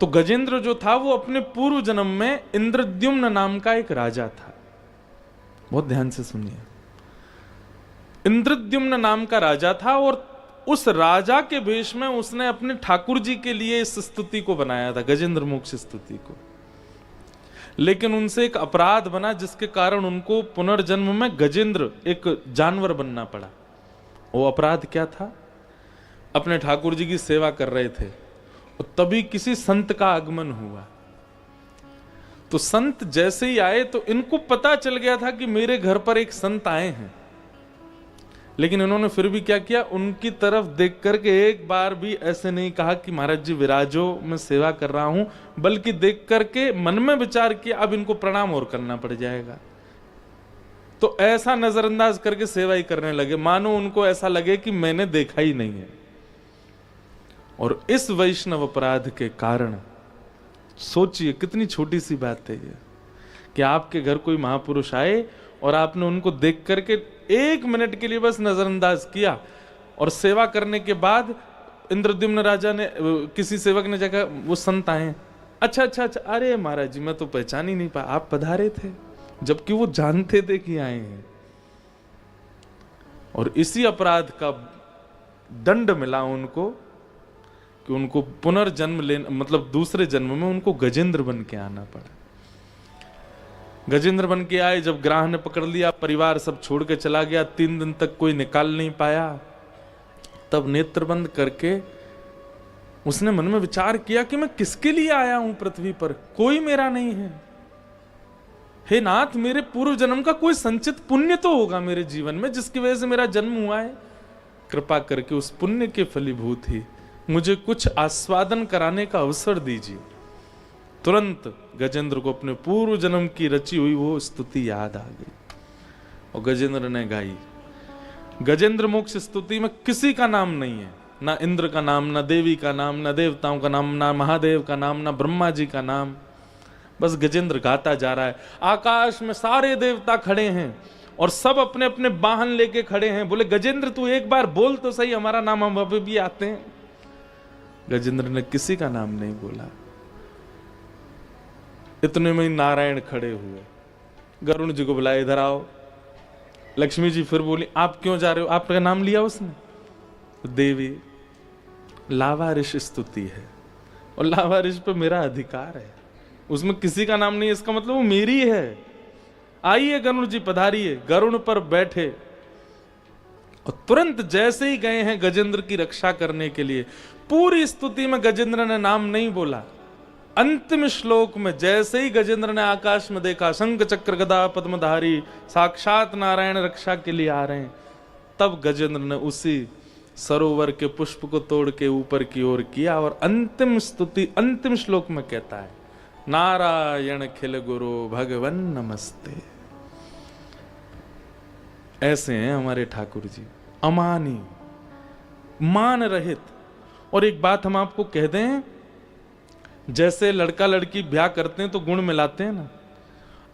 तो गजेंद्र जो था वो अपने पूर्व जन्म में इंद्रद्युम्न नाम का एक राजा था। बहुत ध्यान से सुनिए, इंद्रद्युम्न नाम का राजा था और उस राजा के भेष में उसने अपने ठाकुर जी के लिए इस स्तुति को बनाया था, गजेंद्र मोक्ष स्तुति को। लेकिन उनसे एक अपराध बना जिसके कारण उनको पुनर्जन्म में गजेंद्र एक जानवर बनना पड़ा। वो अपराध क्या था? अपने ठाकुर जी की सेवा कर रहे थे और तभी किसी संत का आगमन हुआ। तो संत जैसे ही आए तो इनको पता चल गया था कि मेरे घर पर एक संत आए हैं, लेकिन इन्होंने फिर भी क्या किया, उनकी तरफ देख करके एक बार भी ऐसे नहीं कहा कि महाराज जी विराजो, मैं सेवा कर रहा हूं, बल्कि देख करके मन में विचार किया अब इनको प्रणाम और करना पड़ जाएगा। तो ऐसा नजरअंदाज करके सेवा ही करने लगे, मानो उनको ऐसा लगे कि मैंने देखा ही नहीं है। और इस वैष्णव अपराध के कारण, सोचिए कितनी छोटी सी बात है ये, कि आपके घर कोई महापुरुष आए और आपने उनको देख करके एक मिनट के लिए बस नजरअंदाज किया, और सेवा करने के बाद इंद्रद्युम्न राजा ने, किसी सेवक ने जगह, वो संत आए, अच्छा अच्छा अच्छा, अरे महाराज जी मैं तो पहचान ही नहीं पाया, आप पधारे थे, जबकि वो जानते थे कि आए हैं। और इसी अपराध का दंड मिला उनको कि उनको पुनर्जन्म लेना, मतलब दूसरे जन्म में उनको गजेंद्र बन के आना पड़ा। गजेंद्र बन के आए, जब ग्राह ने पकड़ लिया, परिवार सब छोड़ के चला गया, 3 दिन तक कोई निकाल नहीं पाया, तब नेत्र बंद करके उसने मन में विचार किया कि मैं किसके लिए आया हूं पृथ्वी पर, कोई मेरा नहीं है। हे नाथ, मेरे पूर्व जन्म का कोई संचित पुण्य तो होगा मेरे जीवन में जिसकी वजह से मेरा जन्म हुआ है। कृपा करके उस पुण्य के फलीभूत ही मुझे कुछ आस्वादन कराने का अवसर दीजिए। तुरंत गजेंद्र को अपने पूर्व जन्म की रची हुई वो स्तुति याद आ गई और गजेंद्र ने गाई। गजेंद्र मोक्ष स्तुति में किसी का नाम नहीं है, ना इंद्र का नाम, ना देवी का नाम, ना देवताओं का नाम, ना महादेव का नाम, ना ब्रह्मा जी का नाम, बस गजेंद्र गाता जा रहा है। आकाश में सारे देवता खड़े हैं और सब अपने अपने वाहन लेके खड़े हैं, बोले गजेंद्र तू एक बार बोल तो सही, हमारा नाम हम अभी भी आते हैं। गजेंद्र ने किसी का नाम नहीं बोला। इतने में नारायण खड़े हुए, गरुण जी को बुलाया, इधर आओ। लक्ष्मी जी फिर बोली, आप क्यों जा रहे हो, आपका नाम लिया उसने? देवी, लावारिश स्तुति है और लावारिश पे मेरा अधिकार है, उसमें किसी का नाम नहीं है, इसका मतलब वो मेरी है। आइए गरुण जी पधारिए। गरुण पर बैठे और तुरंत जैसे ही गए हैं गजेंद्र की रक्षा करने के लिए, पूरी स्तुति में गजेंद्र ने नाम नहीं बोला। अंतिम श्लोक में जैसे ही गजेंद्र ने आकाश में देखा, शंख चक्र गदा पद्मधारी साक्षात नारायण रक्षा के लिए आ रहे हैं, तब गजेंद्र ने उसी सरोवर के पुष्प को तोड़ के ऊपर की ओर किया और अंतिम स्तुति अंतिम श्लोक में कहता है, नारायण खिल गुरु भगवन नमस्ते। ऐसे हैं हमारे ठाकुर जी, अमानी, मान रहित। और एक बात हम आपको कह दें, जैसे लड़का लड़की ब्याह करते हैं तो गुण मिलाते हैं ना,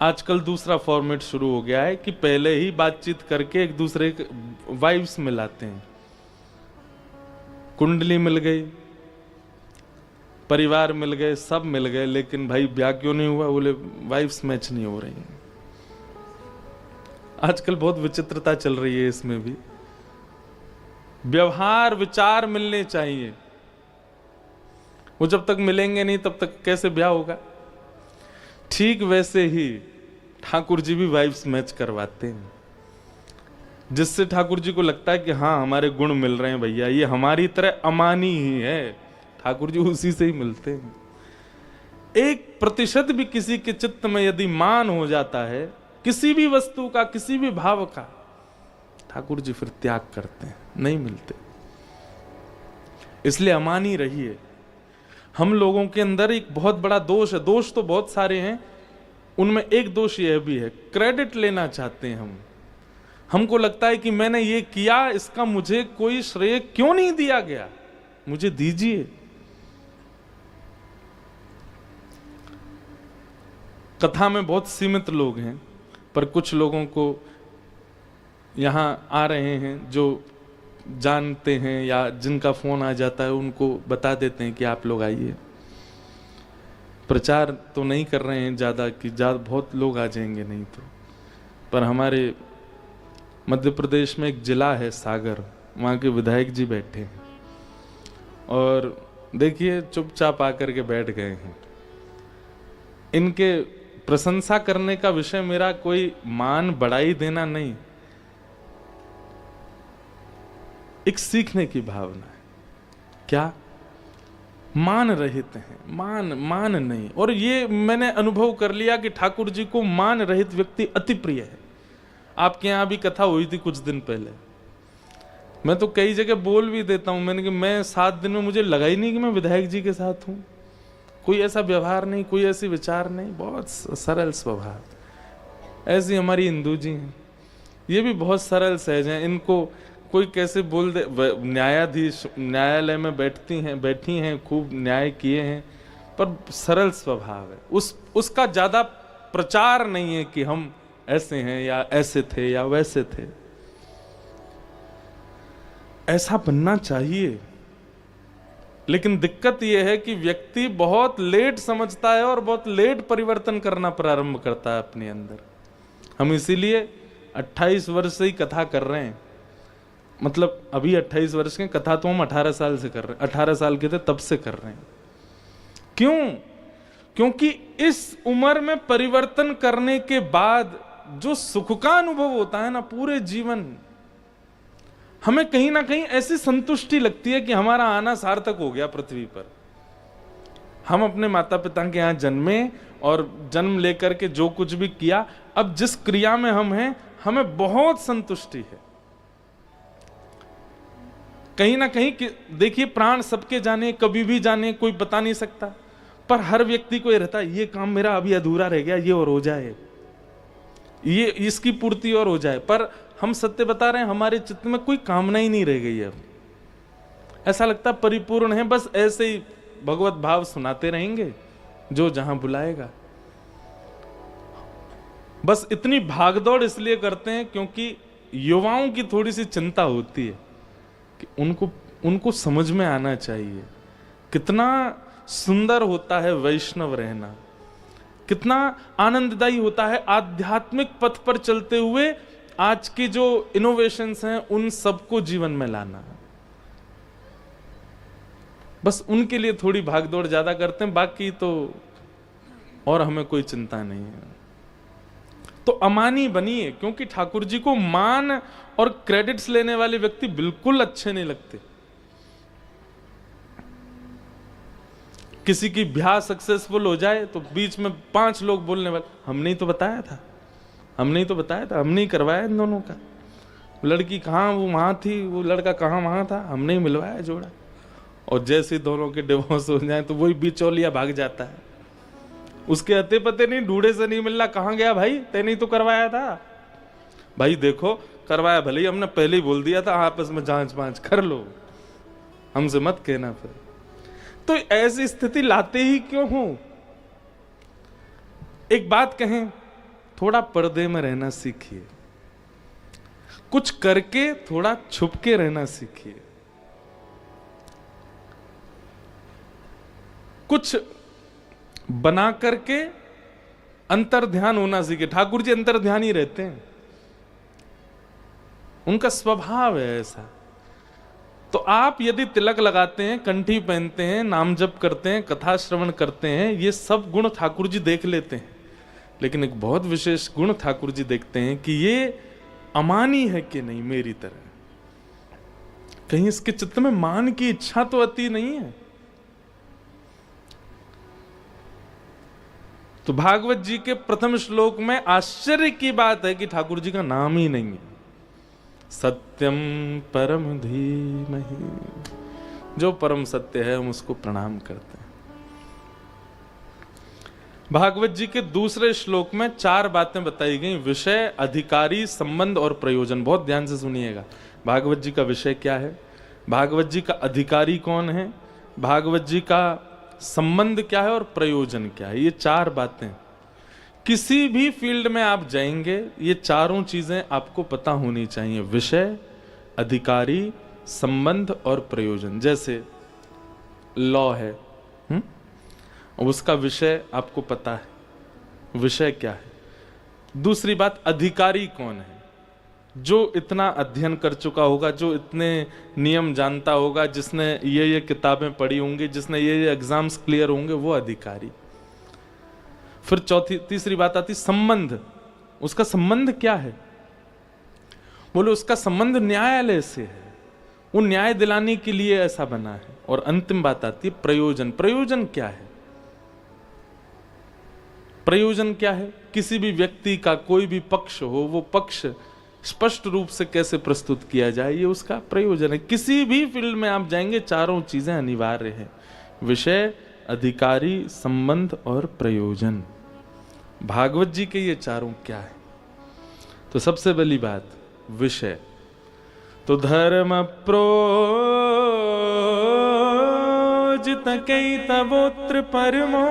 आजकल दूसरा फॉर्मेट शुरू हो गया है कि पहले ही बातचीत करके एक दूसरे के वाइब्स मिलाते हैं। कुंडली मिल गई, परिवार मिल गए, सब मिल गए, लेकिन भाई ब्याह क्यों नहीं हुआ? बोले वाइब्स मैच नहीं हो रही हैं। आजकल बहुत विचित्रता चल रही है इसमें भी। व्यवहार विचार मिलने चाहिए, वो जब तक मिलेंगे नहीं तब तक कैसे ब्याह होगा? ठीक वैसे ही ठाकुर जी भी वाइब्स मैच करवाते हैं, जिससे ठाकुर जी को लगता है कि हाँ हमारे गुण मिल रहे हैं भैया, ये हमारी तरह अमानी ही है, ठाकुर जी उसी से ही मिलते हैं। 1% भी किसी के चित्त में यदि मान हो जाता है किसी भी वस्तु का, किसी भी भाव का, ठाकुर जी फिर त्याग करते हैं, नहीं मिलते। इसलिए अमानी रहिए। हम लोगों के अंदर एक बहुत बड़ा दोष है, दोष तो बहुत सारे हैं, उनमें एक दोष यह भी है, क्रेडिट लेना चाहते हैं हम। हमको लगता है कि मैंने ये किया, इसका मुझे कोई श्रेय क्यों नहीं दिया गया, मुझे दीजिए। कथा में बहुत सीमित लोग हैं, पर कुछ लोगों को यहां आ रहे हैं जो जानते हैं या जिनका फोन आ जाता है, उनको बता देते हैं कि आप लोग आइए। प्रचार तो नहीं कर रहे हैं ज़्यादा कि बहुत लोग आ जाएंगे, नहीं तो। पर हमारे मध्य प्रदेश में एक जिला है सागर, वहाँ के विधायक जी बैठे हैं और देखिए चुपचाप आकर के बैठ गए हैं। इनके प्रशंसा करने का विषय मेरा कोई मान बढ़ाई देना नहीं, एक सीखने की भावना है। क्या मान रहित हैं, मान नहीं। और ये मैंने अनुभव कर लिया कि ठाकुर जी को मान रहित व्यक्ति अति प्रिय है। आपके यहाँ भी कथा हुई थी कुछ दिन पहले, मैं तो कई जगह बोल भी देता हूं, मैंने कि मैं 7 दिन में मुझे लगा ही नहीं कि मैं विधायक जी के साथ हूं। कोई ऐसा व्यवहार नहीं, कोई ऐसी विचार नहीं, बहुत सरल स्वभाव। ऐसी हमारी हिंदू जी हैं, ये भी बहुत सरल सहज हैं। इनको कोई कैसे बोल दे, न्यायाधीश न्यायालय में बैठी हैं, खूब न्याय किए हैं, पर सरल स्वभाव है। उसका ज्यादा प्रचार नहीं है कि हम ऐसे हैं या ऐसे थे या वैसे थे। ऐसा बनना चाहिए, लेकिन दिक्कत यह है कि व्यक्ति बहुत लेट समझता है और बहुत लेट परिवर्तन करना प्रारंभ करता है अपने अंदर। हम इसीलिए 28 वर्ष से ही कथा कर रहे हैं, मतलब अभी 28 वर्ष के, कथा तो हम 18 साल से कर रहे हैं। 18 साल के थे तब से कर रहे हैं। क्यों? क्योंकि इस उम्र में परिवर्तन करने के बाद जो सुख का अनुभव होता है ना पूरे जीवन, हमें कहीं ना कहीं ऐसी संतुष्टि लगती है कि हमारा आना सार्थक हो गया पृथ्वी पर। हम अपने माता पिता के यहाँ जन्मे और जन्म लेकर के जो कुछ भी किया, अब जिस क्रिया में हम हैं हमें बहुत संतुष्टि है। कहीं ना कहीं देखिए, प्राण सबके जाने, कभी भी जाने, कोई बता नहीं सकता, पर हर व्यक्ति को ये रहता है ये काम मेरा अभी अधूरा रह गया, ये और हो जाए, ये इसकी पूर्ति और हो जाए। पर हम सत्य बता रहे हैं, हमारे चित्त में कोई कामना ही नहीं रह गई है। ऐसा लगता परिपूर्ण है, बस ऐसे ही भगवत भाव सुनाते रहेंगे जो जहां बुलाएगा। बस इतनी भागदौड़ इसलिए करते हैं क्योंकि युवाओं की थोड़ी सी चिंता होती है कि उनको समझ में आना चाहिए कितना सुंदर होता है वैष्णव रहना, कितना आनंददायी होता है आध्यात्मिक पथ पर चलते हुए आज की जो इनोवेशंस हैं उन सबको जीवन में लाना। बस उनके लिए थोड़ी भागदौड़ ज्यादा करते हैं, बाकी तो और हमें कोई चिंता नहीं है। तो अमानी बनिए, क्योंकि ठाकुर जी को मान और क्रेडिट्स लेने वाले व्यक्ति बिल्कुल अच्छे नहीं लगते। किसी की ब्याह सक्सेसफुल हो जाए तो बीच में 5 लोग बोलने वाले, हमने ही तो बताया था, हमने ही तो बताया था, हमने ही करवाया इन दोनों का, लड़की कहाँ वो वहां थी, वो लड़का कहाँ वहां था, हमने ही मिलवाया जोड़ा। और जैसे दोनों के डिवोर्स हो जाए तो वही बिचौलिया भाग जाता है, उसके अते पते नहीं, ढूंढे से नहीं मिल रहा, कहाँ गया भाई, तेने ही तो करवाया था। भाई देखो करवाया भले ही, हमने पहले ही बोल दिया था, आपस में जांच पांच कर लो, हमसे मत कहना फिर। तो ऐसी स्थिति लाते ही क्यों हो? एक बात कहें, थोड़ा पर्दे में रहना सीखिए, कुछ करके थोड़ा छुप के रहना सीखिए, कुछ बना करके अंतर ध्यान होना सीखे। ठाकुर जी अंतर ध्यान ही रहते हैं, उनका स्वभाव है ऐसा। तो आप यदि तिलक लगाते हैं, कंठी पहनते हैं, नाम जप करते हैं, कथा श्रवण करते हैं, ये सब गुण ठाकुर जी देख लेते हैं। लेकिन एक बहुत विशेष गुण ठाकुर जी देखते हैं कि ये अमानी है कि नहीं मेरी तरह, कहीं इसके चित्त में मान की इच्छा तो अति नहीं है। तो भागवत जी के प्रथम श्लोक में आश्चर्य की बात है कि ठाकुर जी का नाम ही नहीं है। सत्यम परम धीमहि, जो परम सत्य है हम उसको प्रणाम करते हैं। भागवत जी के दूसरे श्लोक में 4 बातें बताई गई, विषय, अधिकारी, संबंध और प्रयोजन। बहुत ध्यान से सुनिएगा, भागवत जी का विषय क्या है, भागवत जी का अधिकारी कौन है, भागवत जी का संबंध क्या है और प्रयोजन क्या है। ये 4 बातें, किसी भी फील्ड में आप जाएंगे ये चारों चीजें आपको पता होनी चाहिए, विषय, अधिकारी, संबंध और प्रयोजन। जैसे लॉ है अब उसका विषय आपको पता है, विषय क्या है। दूसरी बात, अधिकारी कौन है? जो इतना अध्ययन कर चुका होगा, जो इतने नियम जानता होगा, जिसने ये किताबें पढ़ी होंगी, जिसने ये एग्जाम्स क्लियर होंगे, वो अधिकारी। फिर तीसरी बात आती संबंध। उसका संबंध क्या है? बोले उसका संबंध न्यायालय से है, वो न्याय दिलाने के लिए ऐसा बना है। और अंतिम बात आती है प्रयोजन। प्रयोजन क्या है? प्रयोजन क्या है? किसी भी व्यक्ति का कोई भी पक्ष हो, वो पक्ष स्पष्ट रूप से कैसे प्रस्तुत किया जाए, ये उसका प्रयोजन है। किसी भी फील्ड में आप जाएंगे, चारों चीजें अनिवार्य है: विषय, अधिकारी, संबंध और प्रयोजन। भागवत जी के ये चारों क्या है? तो सबसे पहली बात विषय। तो धर्म प्रोजित कैतवोत्र परमो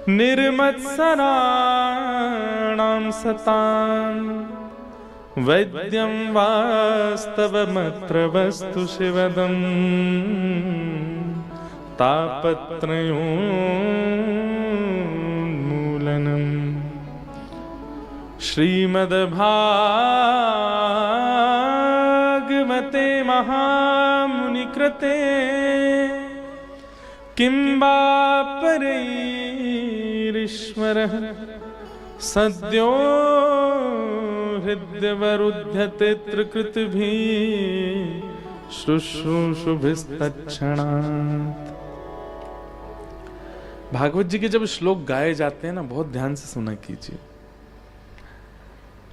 निर्मत्सराणां सतां वैद्यं वास्तवमत्र वस्तु शिवदम् तापत्रयोन्मूलनम्। श्रीमद्भागवते महामुनिकृते किं वा परैरीश्वरः सद्यो हृद्यवरुध्यते त्रिकृतिभिः शुश्रूषुभिस्तत्क्षणात्। भागवत जी के जब श्लोक गाए जाते हैं ना, बहुत ध्यान से सुना कीजिए।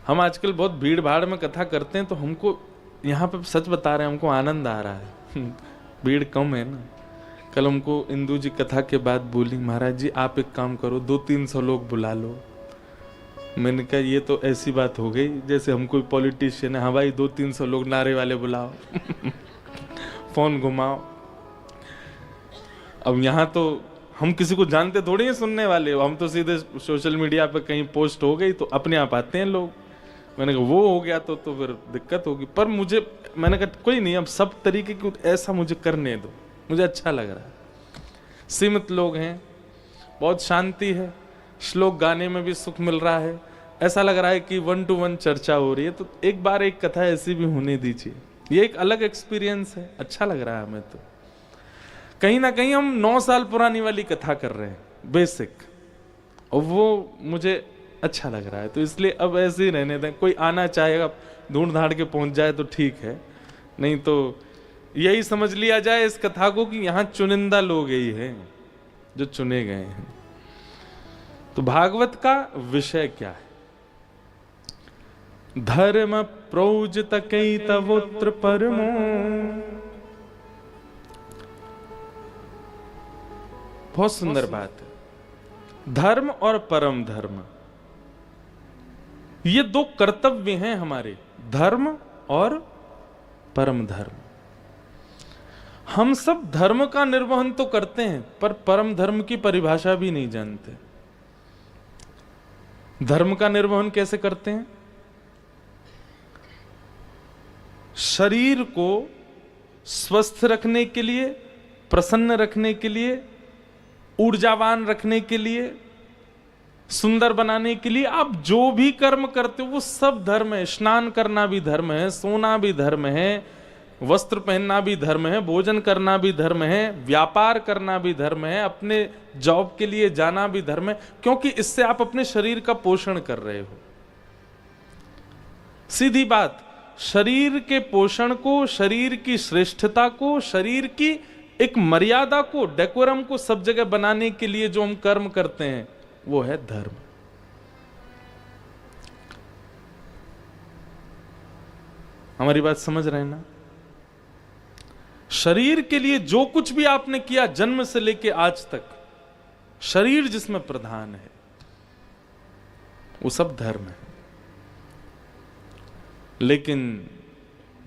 हम आजकल बहुत भीड़ भाड़ में कथा करते हैं, तो हमको यहाँ पे सच बता रहे हैं, हमको आनंद आ रहा है। भीड़ कम है ना। कल हमको इंदू जी कथा के बाद बोली, महाराज जी आप एक काम करो, 200-300 लोग बुला लो। मैंने कहा ये तो ऐसी बात हो गई जैसे हम कोई पॉलिटिशियन है। हाँ भाई 200-300 लोग, नारे वाले बुलाओ। फोन घुमाओ। अब यहाँ तो हम किसी को जानते थोड़ी हैं सुनने वाले, हम तो सीधे सोशल मीडिया पे कहीं पोस्ट हो गई तो अपने आप आते हैं लोग। मैंने कहा वो हो गया तो फिर दिक्कत होगी। पर मैंने कहा कोई नहीं, अब सब तरीके की ऐसा मुझे करने दो, मुझे अच्छा लग रहा है। सीमित लोग हैं, बहुत शांति है, श्लोक गाने में भी सुख मिल रहा है, ऐसा लग रहा है कि 1-to-1 चर्चा हो रही है। तो एक बार एक कथा ऐसी भी होने दीजिए, ये एक अलग एक्सपीरियंस है, अच्छा लग रहा है हमें। तो कहीं ना कहीं हम 9 साल पुरानी वाली कथा कर रहे हैं, बेसिक, और वो मुझे अच्छा लग रहा है। तो इसलिए अब ऐसे ही रहने दें। कोई आना चाहेगा, ढूंढ धाड़ के पहुंच जाए तो ठीक है, नहीं तो यही समझ लिया जाए इस कथा को कि यहाँ चुनिंदा लोग ही हैं जो चुने गए हैं। तो भागवत का विषय क्या है? धर्म प्रोजित कैतवोत्र परमो। बहुत सुंदर बात है। धर्म और परम धर्म, ये 2 कर्तव्य हैं हमारे, धर्म और परम धर्म। हम सब धर्म का निर्वहन तो करते हैं, पर परम धर्म की परिभाषा भी नहीं जानते। धर्म का निर्वहन कैसे करते हैं? शरीर को स्वस्थ रखने के लिए, प्रसन्न रखने के लिए, ऊर्जावान रखने के लिए, सुंदर बनाने के लिए आप जो भी कर्म करते हो वो सब धर्म है। स्नान करना भी धर्म है, सोना भी धर्म है, वस्त्र पहनना भी धर्म है, भोजन करना भी धर्म है, व्यापार करना भी धर्म है, अपने जॉब के लिए जाना भी धर्म है, क्योंकि इससे आप अपने शरीर का पोषण कर रहे हो। सीधी बात, शरीर के पोषण को, शरीर की श्रेष्ठता को, शरीर की एक मर्यादा को, डेकोरम को सब जगह बनाने के लिए जो हम कर्म करते हैं वो है धर्म। हमारी बात समझ रहे हैं ना? शरीर के लिए जो कुछ भी आपने किया जन्म से लेके आज तक, शरीर जिसमें प्रधान है, वो सब धर्म है। लेकिन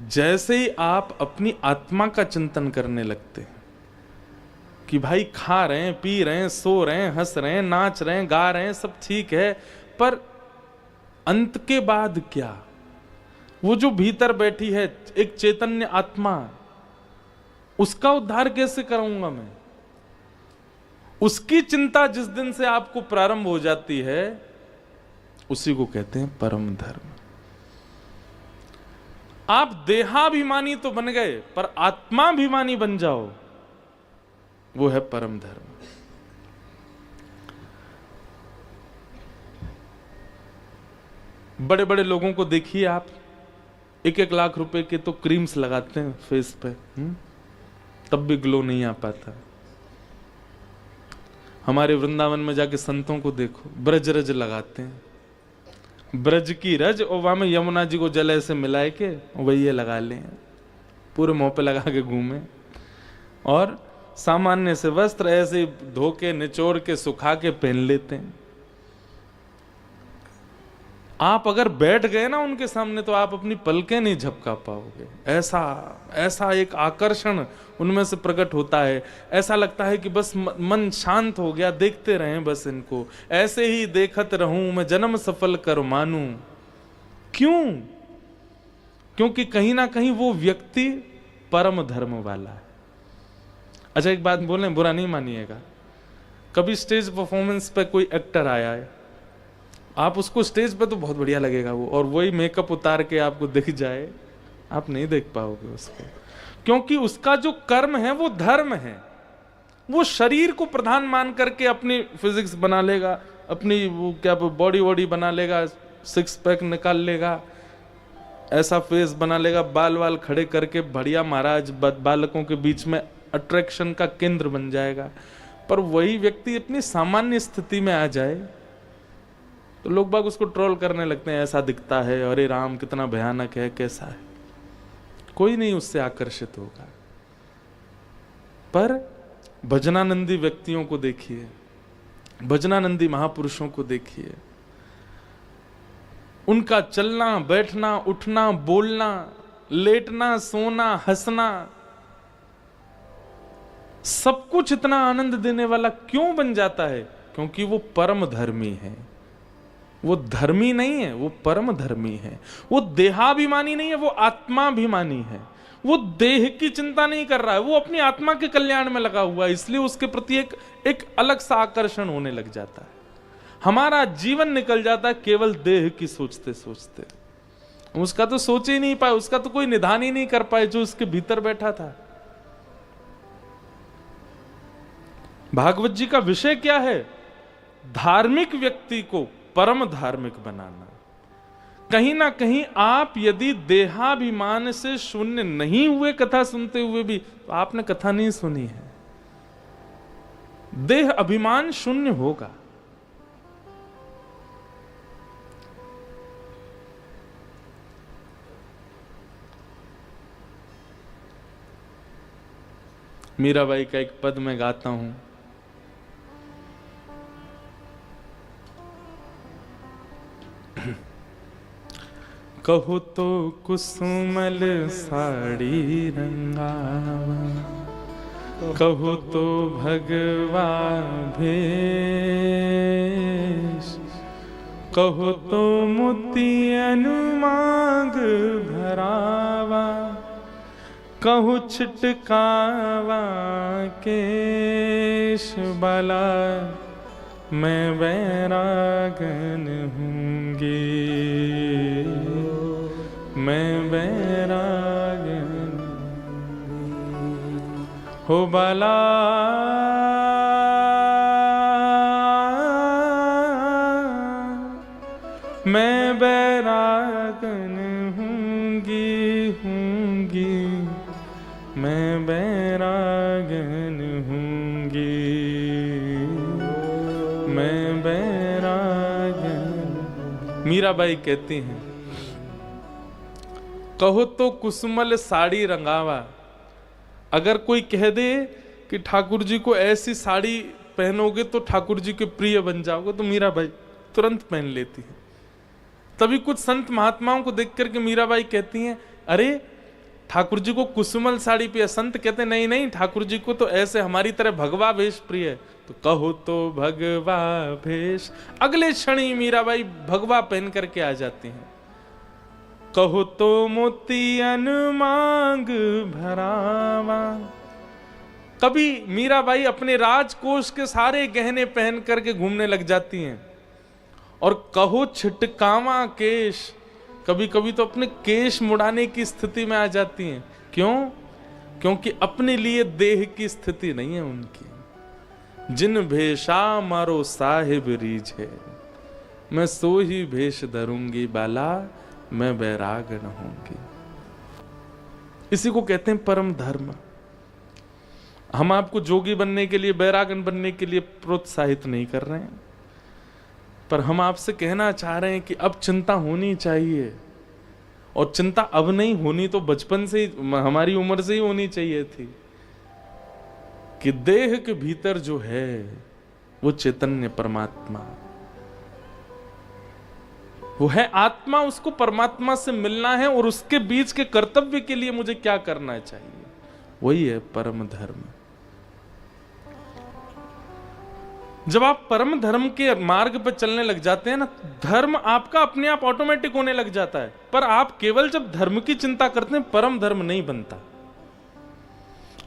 जैसे ही आप अपनी आत्मा का चिंतन करने लगते हैं कि भाई खा रहे हैं, पी रहे हैं, सो रहे हैं, हंस रहे हैं, नाच रहे हैं, गा रहे हैं, सब ठीक है, पर अंत के बाद क्या? वो जो भीतर बैठी है एक चैतन्य आत्मा, उसका उद्धार कैसे करूंगा मैं? उसकी चिंता जिस दिन से आपको प्रारंभ हो जाती है, उसी को कहते हैं परम धर्म। आप देहाभिमानी तो बन गए, पर आत्माभिमानी बन जाओ, वो है परम धर्म। बड़े बड़े लोगों को देखिए आप, 1-1 लाख रुपए के तो क्रीम्स लगाते हैं फेस पे, तब भी ग्लो नहीं आ पाता। हमारे वृंदावन में जाके संतों को देखो, ब्रज रज लगाते हैं, ब्रज की रज, और वहां में यमुना जी को जल ऐसे मिलाए के वही ये लगा लें, पूरे मुंह पे लगा के घूमे, और सामान्य से वस्त्र ऐसे धो के निचोड़ के सुखा के पहन लेते हैं। आप अगर बैठ गए ना उनके सामने तो आप अपनी पलकें नहीं झपका पाओगे। ऐसा एक आकर्षण उनमें से प्रकट होता है, ऐसा लगता है कि बस मन शांत हो गया, देखते रहें बस इनको, ऐसे ही देखत रहूं मैं जन्म सफल कर मानूं। क्यों? क्योंकि कहीं ना कहीं वो व्यक्ति परम धर्म वाला है। अच्छा एक बात बोलें, बुरा नहीं मानिएगा, कभी स्टेज परफॉर्मेंस पे कोई एक्टर आया है, आप उसको स्टेज पे तो बहुत बढ़िया लगेगा वो, और वही मेकअप उतार के आपको दिख जाए, आप नहीं देख पाओगे उसको, क्योंकि उसका जो कर्म है वो धर्म है। वो शरीर को प्रधान मान करके अपनी फिजिक्स बना लेगा, अपनी वो क्या बॉडी वॉडी बना लेगा, 6 पैक निकाल लेगा, ऐसा फेस बना लेगा, बाल वाल खड़े करके बढ़िया महाराज बालकों के बीच में अट्रैक्शन का केंद्र बन जाएगा। पर वही व्यक्ति अपनी सामान्य स्थिति में आ जाए तो लोग बाग उसको ट्रोल करने लगते हैं, ऐसा दिखता है, अरे राम कितना भयानक है, कैसा है। कोई नहीं उससे आकर्षित होगा। पर भजनानंदी व्यक्तियों को देखिए, भजनानंदी महापुरुषों को देखिए, उनका चलना बैठना उठना बोलना लेटना सोना हंसना सब कुछ इतना आनंद देने वाला क्यों बन जाता है? क्योंकि वो परम धर्मी है। वो धर्मी नहीं है, वो परम धर्मी है। वो देहाभिमानी नहीं है, वो आत्माभिमानी है। वो देह की चिंता नहीं कर रहा है, वो अपनी आत्मा के कल्याण में लगा हुआ है, इसलिए उसके प्रति एक अलग सा आकर्षण होने लग जाता है। हमारा जीवन निकल जाता है केवल देह की सोचते सोचते, उसका तो सोच ही नहीं पाए, उसका तो कोई निदान ही नहीं कर पाए जो उसके भीतर बैठा था। भागवत जी का विषय क्या है? धार्मिक व्यक्ति को परम धार्मिक बनाना। कहीं ना कहीं आप यदि देहाभिमान से शून्य नहीं हुए कथा सुनते हुए भी, तो आपने कथा नहीं सुनी है। देह अभिमान शून्य होगा। मीराबाई का एक पद में गाता हूं, कहो तो कुसुमल साड़ी रंगावा, कहो तो भगवा भेष, कहो तो मोतियन मांग भरावा, कहूँ छिटकावा केश बाला, मैं वैरागन हूँगी, मैं वैरागन हो बाला, मैं वैरागन हूँगी, मैं वैरागन हूँगी, मैं वैरागन। मीराबाई कहती हैं, कहो तो कुसुमल साड़ी रंगावा। अगर कोई कह दे कि ठाकुर जी को ऐसी साड़ी पहनोगे तो ठाकुर जी के प्रिय बन जाओगे, तो मीराबाई तुरंत पहन लेती है। तभी कुछ संत महात्माओं को देख करके मीराबाई कहती हैं, अरे ठाकुर जी को कुसुमल साड़ी पे। संत कहते नहीं नहीं, ठाकुर जी को तो ऐसे हमारी तरह भगवा भेष प्रिय है। तो कहो तो भगवा भेष, अगले क्षण ही मीराबाई भगवा पहन करके आ जाती हैं। कहो तो मोतियन मांग भरावा, कभी मीराबाई अपने राजकोष के सारे गहने पहन करके घूमने लग जाती हैं, और कहो छिटकावा केश, कभी कभी तो अपने केश मुड़ाने की स्थिति में आ जाती हैं। क्यों? क्योंकि अपने लिए देह की स्थिति नहीं है उनकी। जिन भेषा मारो साहिब रीझ है, मैं सो ही भेष धरूंगी बाला, मैं बैराग न होंगी। इसी को कहते हैं परम धर्म। हम आपको जोगी बनने के लिए, बैरागन बनने के लिए प्रोत्साहित नहीं कर रहे हैं, पर हम आपसे कहना चाह रहे हैं कि अब चिंता होनी चाहिए, और चिंता अब नहीं होनी तो बचपन से ही, हमारी उम्र से ही होनी चाहिए थी, कि देह के भीतर जो है वो चैतन्य परमात्मा, वो है आत्मा, उसको परमात्मा से मिलना है, और उसके बीच के कर्तव्य के लिए मुझे क्या करना चाहिए, वही है परम धर्म। जब आप परम धर्म के मार्ग पर चलने लग जाते हैं ना, धर्म आपका अपने आप ऑटोमेटिक होने लग जाता है। पर आप केवल जब धर्म की चिंता करते हैं, परम धर्म नहीं बनता।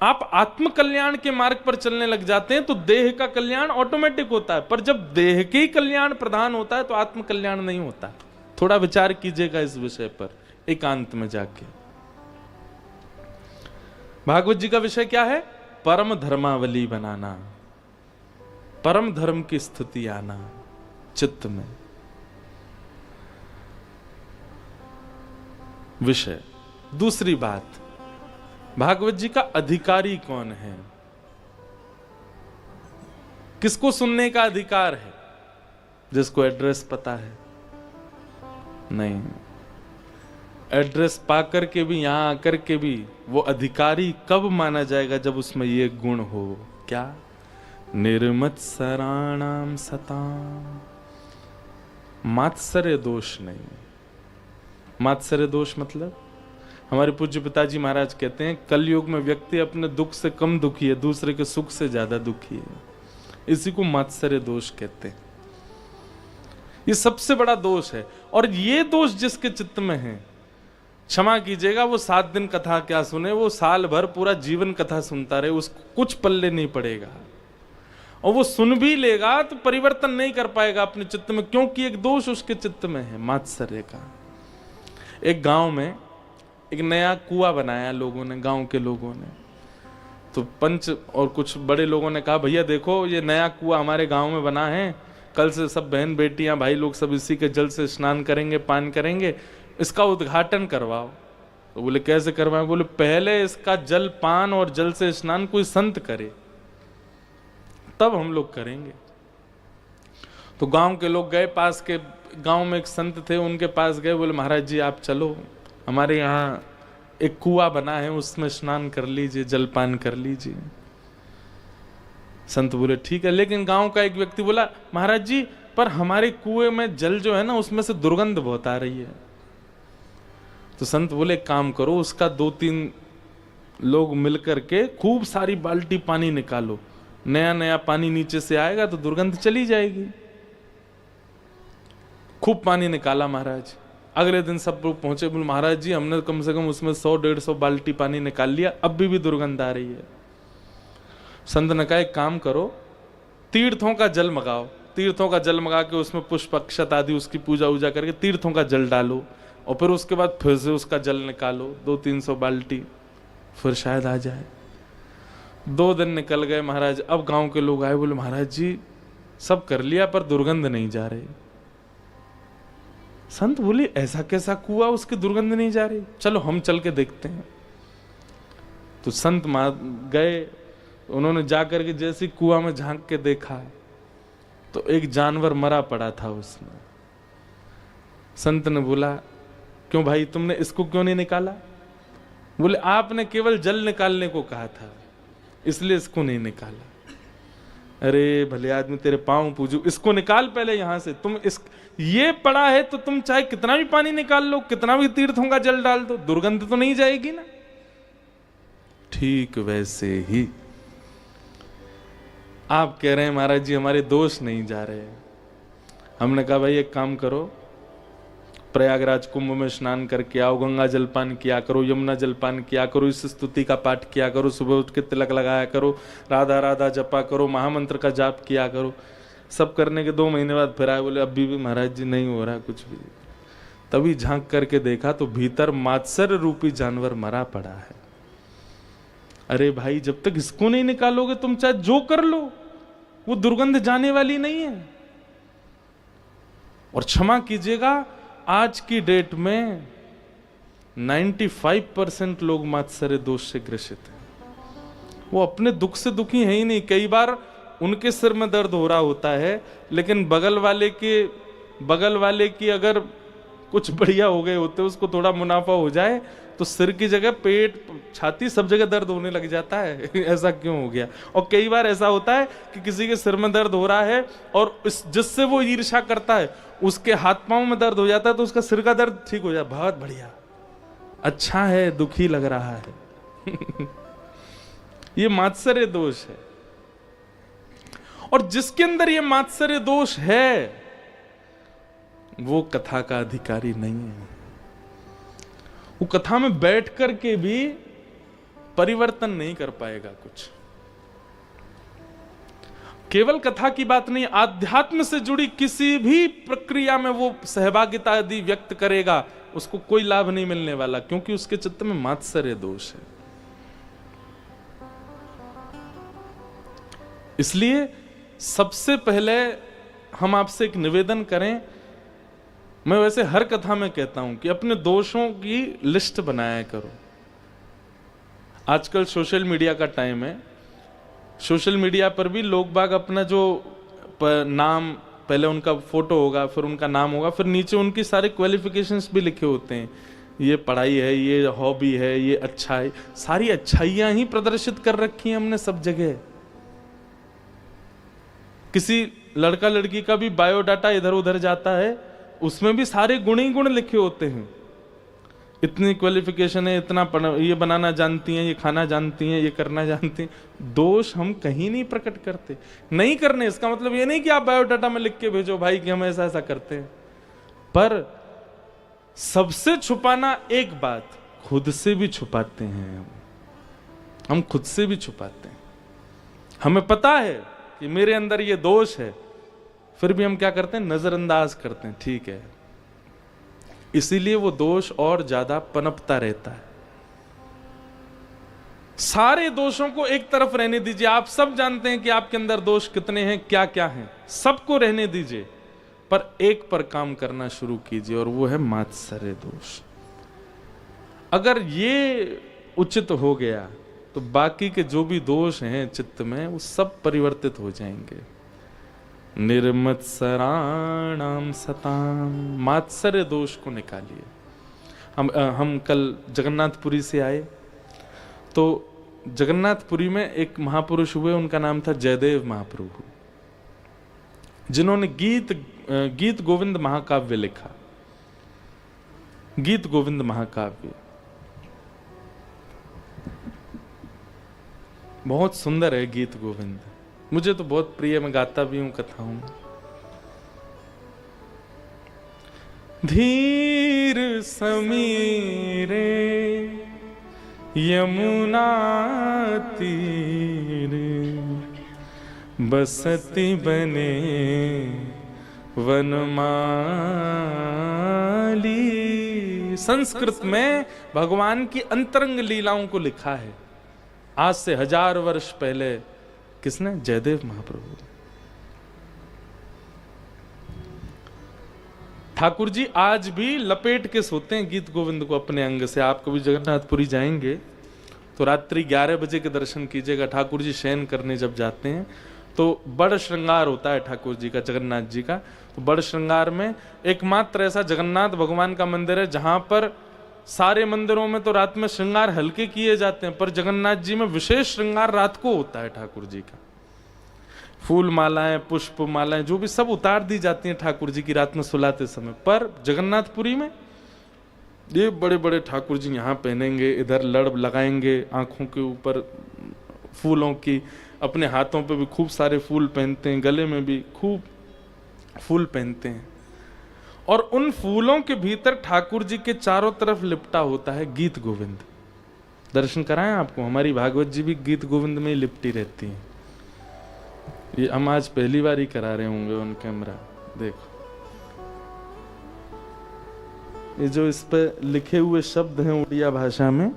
आप आत्म कल्याण के मार्ग पर चलने लग जाते हैं तो देह का कल्याण ऑटोमेटिक होता है, पर जब देह के ही कल्याण प्रधान होता है तो आत्म कल्याण नहीं होता। थोड़ा विचार कीजिएगा इस विषय पर एकांत में जाके। भागवत जी का विषय क्या है? परम धर्मावली बनाना, परम धर्म की स्थिति आना चित्त में। विषय। दूसरी बात, भागवत जी का अधिकारी कौन है? किसको सुनने का अधिकार है? जिसको एड्रेस पता है? नहीं। एड्रेस पाकर के भी, यहां आकर के भी वो अधिकारी कब माना जाएगा? जब उसमें ये गुण हो। क्या? निर्मत्सराणाम सताम, मात्सर्य दोष नहीं। मात्सर्य दोष मतलब, हमारे पूज्य पिताजी महाराज कहते हैं, कलयुग में व्यक्ति अपने दुख से कम दुखी है, दूसरे के सुख से ज्यादा दुखी है। इसी को मात्सर्य दोष कहते हैं। ये सबसे बड़ा दोष है, और ये दोष जिसके चित्त में है, क्षमा कीजिएगा, वो 7 दिन कथा क्या सुने, वो साल भर पूरा जीवन कथा सुनता रहे, उसको कुछ पल्ले नहीं पड़ेगा। और वो सुन भी लेगा तो परिवर्तन नहीं कर पाएगा अपने चित्त में, क्योंकि एक दोष उसके चित्त में है, मात्सर्य का। एक गांव में एक नया कुआं बनाया लोगों ने, गांव के लोगों ने। तो पंच और कुछ बड़े लोगों ने कहा, भैया देखो ये नया कुआं हमारे गांव में बना है, कल से सब बहन बेटियां भाई लोग सब इसी के जल से स्नान करेंगे, पान करेंगे, इसका उद्घाटन करवाओ। तो बोले कैसे करवाएं? बोले पहले इसका जल पान और जल से स्नान कोई संत करे, तब हम लोग करेंगे। तो गांव के लोग गए, पास के गांव में एक संत थे, उनके पास गए, बोले महाराज जी आप चलो, हमारे यहाँ एक कुआं बना है, उसमें स्नान कर लीजिए, जलपान कर लीजिए। संत बोले ठीक है, लेकिन गांव का एक व्यक्ति बोला, महाराज जी पर हमारे कुएं में जल जो है ना, उसमें से दुर्गंध बहुत आ रही है। तो संत बोले एक काम करो, उसका 2-3 लोग मिलकर के खूब सारी बाल्टी पानी निकालो, नया नया पानी नीचे से आएगा तो दुर्गंध चली जाएगी। खूब पानी निकाला महाराज। अगले दिन सब लोग पहुंचे, बोले महाराज जी हमने कम से कम उसमें 100-150 बाल्टी पानी निकाल लिया, अब भी दुर्गंध आ रही है। संत ने कहा एक काम करो, तीर्थों का जल मंगाओ, तीर्थों का जल मंगा के उसमें पुष्प अक्षत आदि उसकी पूजा वूजा करके तीर्थों का जल डालो, और फिर उसके बाद फिर से उसका जल निकालो 200-300 बाल्टी, फिर शायद आ जाए। 2 दिन निकल गए महाराज। अब गांव के लोग आए, बोले महाराज जी सब कर लिया पर दुर्गंध नहीं जा रही। संत बोले ऐसा कैसा कुआं उसकी दुर्गंध नहीं जा रही, चलो हम चल के देखते हैं। तो संत गए, उन्होंने जाकर के जैसे कुआं में झांक के देखा तो एक जानवर मरा पड़ा था उसमें। संत ने बोला क्यों भाई तुमने इसको क्यों नहीं निकाला? बोले आपने केवल जल निकालने को कहा था, इसलिए इसको नहीं निकाला। अरे भले आदमी तेरे पांव पूजू, इसको निकाल पहले यहां से। तुम इस ये पड़ा है तो तुम चाहे कितना भी पानी निकाल लो, कितना भी तीर्थों का जल डाल दो, दुर्गंध तो नहीं जाएगी ना। ठीक वैसे ही आप कह रहे हैं महाराज जी हमारे दोष नहीं जा रहे। हमने कहा भाई एक काम करो, प्रयागराज कुंभ में स्नान करके आओ, गंगा जलपान किया करो, यमुना जलपान किया करो, इस स्तुति का पाठ किया करो, सुबह उठ के तिलक लगाया करो, राधा राधा जपा करो, महामंत्र का जाप किया करो। सब करने के 2 महीने बाद फिर आए, बोले अभी भी महाराज जी नहीं हो रहा कुछ भी। तभी झांक करके देखा तो भीतर मात्सर्य रूपी जानवर मरा पड़ा है। अरे भाई, जब तक इसको नहीं निकालोगे तुम चाहे जो कर लो, वो दुर्गंध जाने वाली नहीं है। और क्षमा कीजिएगा, आज की डेट में 95% लोग मात्सर्य दोष से ग्रसित हैं। वो अपने दुख से दुखी है ही नहीं। कई बार उनके सिर में दर्द हो रहा होता है, लेकिन बगल वाले की अगर कुछ बढ़िया हो गए होते, उसको थोड़ा मुनाफा हो जाए तो सिर की जगह पेट, छाती, सब जगह दर्द होने लग जाता है। ऐसा क्यों हो गया? और कई बार ऐसा होता है कि किसी के सिर में दर्द हो रहा है और जिससे वो ईर्ष्या करता है उसके हाथ पांव में दर्द हो जाता है, तो उसका सिर का दर्द ठीक हो जाता है। बहुत बढ़िया, अच्छा है, दुखी लग रहा है। ये मात्सर्य दोष है। और जिसके अंदर ये मात्सर्य दोष है वो कथा का अधिकारी नहीं है। वो कथा में बैठ करके भी परिवर्तन नहीं कर पाएगा कुछ। केवल कथा की बात नहीं, आध्यात्म से जुड़ी किसी भी प्रक्रिया में वो सहभागिता यदि व्यक्त करेगा, उसको कोई लाभ नहीं मिलने वाला, क्योंकि उसके चित्त में मात्सर्य दोष है। इसलिए सबसे पहले हम आपसे एक निवेदन करें, मैं वैसे हर कथा में कहता हूं कि अपने दोषों की लिस्ट बनाया करो। आजकल सोशल मीडिया का टाइम है। सोशल मीडिया पर भी लोग बाग अपना जो नाम, पहले उनका फोटो होगा, फिर उनका नाम होगा, फिर नीचे उनकी सारे क्वालिफिकेशंस भी लिखे होते हैं। ये पढ़ाई है, ये हॉबी है, ये अच्छा है, सारी अच्छाइयां ही प्रदर्शित कर रखी हैं हमने सब जगह। किसी लड़का लड़की का भी बायोडाटा इधर उधर जाता है, उसमें भी सारे गुण ही गुण लिखे होते हैं। इतनी क्वालिफिकेशन है, इतना ये बनाना जानती हैं, ये खाना जानती हैं, ये करना जानती हैं। दोष हम कहीं नहीं प्रकट करते। नहीं करने इसका मतलब ये नहीं कि आप बायोडाटा में लिख के भेजो भाई कि हम ऐसा ऐसा करते हैं, पर सबसे छुपाना एक बात, खुद से भी छुपाते हैं। हम खुद से भी छुपाते हैं। हमें पता है कि मेरे अंदर ये दोष है, फिर भी हम क्या करते हैं? नजरअंदाज करते हैं, ठीक है। इसीलिए वो दोष और ज्यादा पनपता रहता है। सारे दोषों को एक तरफ रहने दीजिए। आप सब जानते हैं कि आपके अंदर दोष कितने हैं, क्या क्या हैं, सबको रहने दीजिए, पर एक पर काम करना शुरू कीजिए, और वो है मात्सर्य दोष। अगर ये उचित हो गया तो बाकी के जो भी दोष हैं चित्त में, वो सब परिवर्तित हो जाएंगे। निर्मत्सराणाम सताम, मात्सर्य दोष को निकालिए। हम कल जगन्नाथपुरी से आए, तो जगन्नाथपुरी में एक महापुरुष हुए, उनका नाम था जयदेव महाप्रभु, जिन्होंने गीत गोविंद महाकाव्य लिखा। गीत गोविंद महाकाव्य बहुत सुंदर है। गीत गोविंद मुझे तो बहुत प्रिय, मैं गाता भी हूं कथाओं में। धीर समीरे यमुना तीरे, बसती बने वनमाली। संस्कृत में भगवान की अंतरंग लीलाओं को लिखा है आज से 1000 वर्ष पहले। किसने? जयदेव महाप्रभु। ठाकुर जी आज भी लपेट के सोते हैं गीत गोविंद को अपने अंग से। आप कभी जगन्नाथपुरी जाएंगे तो रात्रि 11 बजे के दर्शन कीजिएगा। ठाकुर जी शयन करने जब जाते हैं तो बड़ श्रृंगार होता है ठाकुर जी का, जगन्नाथ जी का। तो बड़ श्रृंगार में एकमात्र ऐसा जगन्नाथ भगवान का मंदिर है जहां पर, सारे मंदिरों में तो रात में श्रृंगार हल्के किए जाते हैं, पर जगन्नाथ जी में विशेष श्रृंगार रात को होता है ठाकुर जी का। फूल मालाएं, पुष्प मालाएं, जो भी सब उतार दी जाती हैं ठाकुर जी की रात में सुलाते समय। पर जगन्नाथपुरी में ये बड़े बड़े ठाकुर जी यहाँ पहनेंगे, इधर लड़ लगाएंगे आंखों के ऊपर फूलों की, अपने हाथों पे भी खूब सारे फूल पहनते हैं, गले में भी खूब फूल पहनते हैं। और उन फूलों के भीतर ठाकुर जी के चारों तरफ लिपटा होता है गीत गोविंद। दर्शन कराएं आपको, हमारी भागवत जी भी गीत गोविंद में ही लिपटी रहती हैं। ये हम आज पहली बार ही करा रहे होंगे ऑन कैमरा। देखो ये जो इस पर लिखे हुए शब्द हैं उड़िया भाषा में,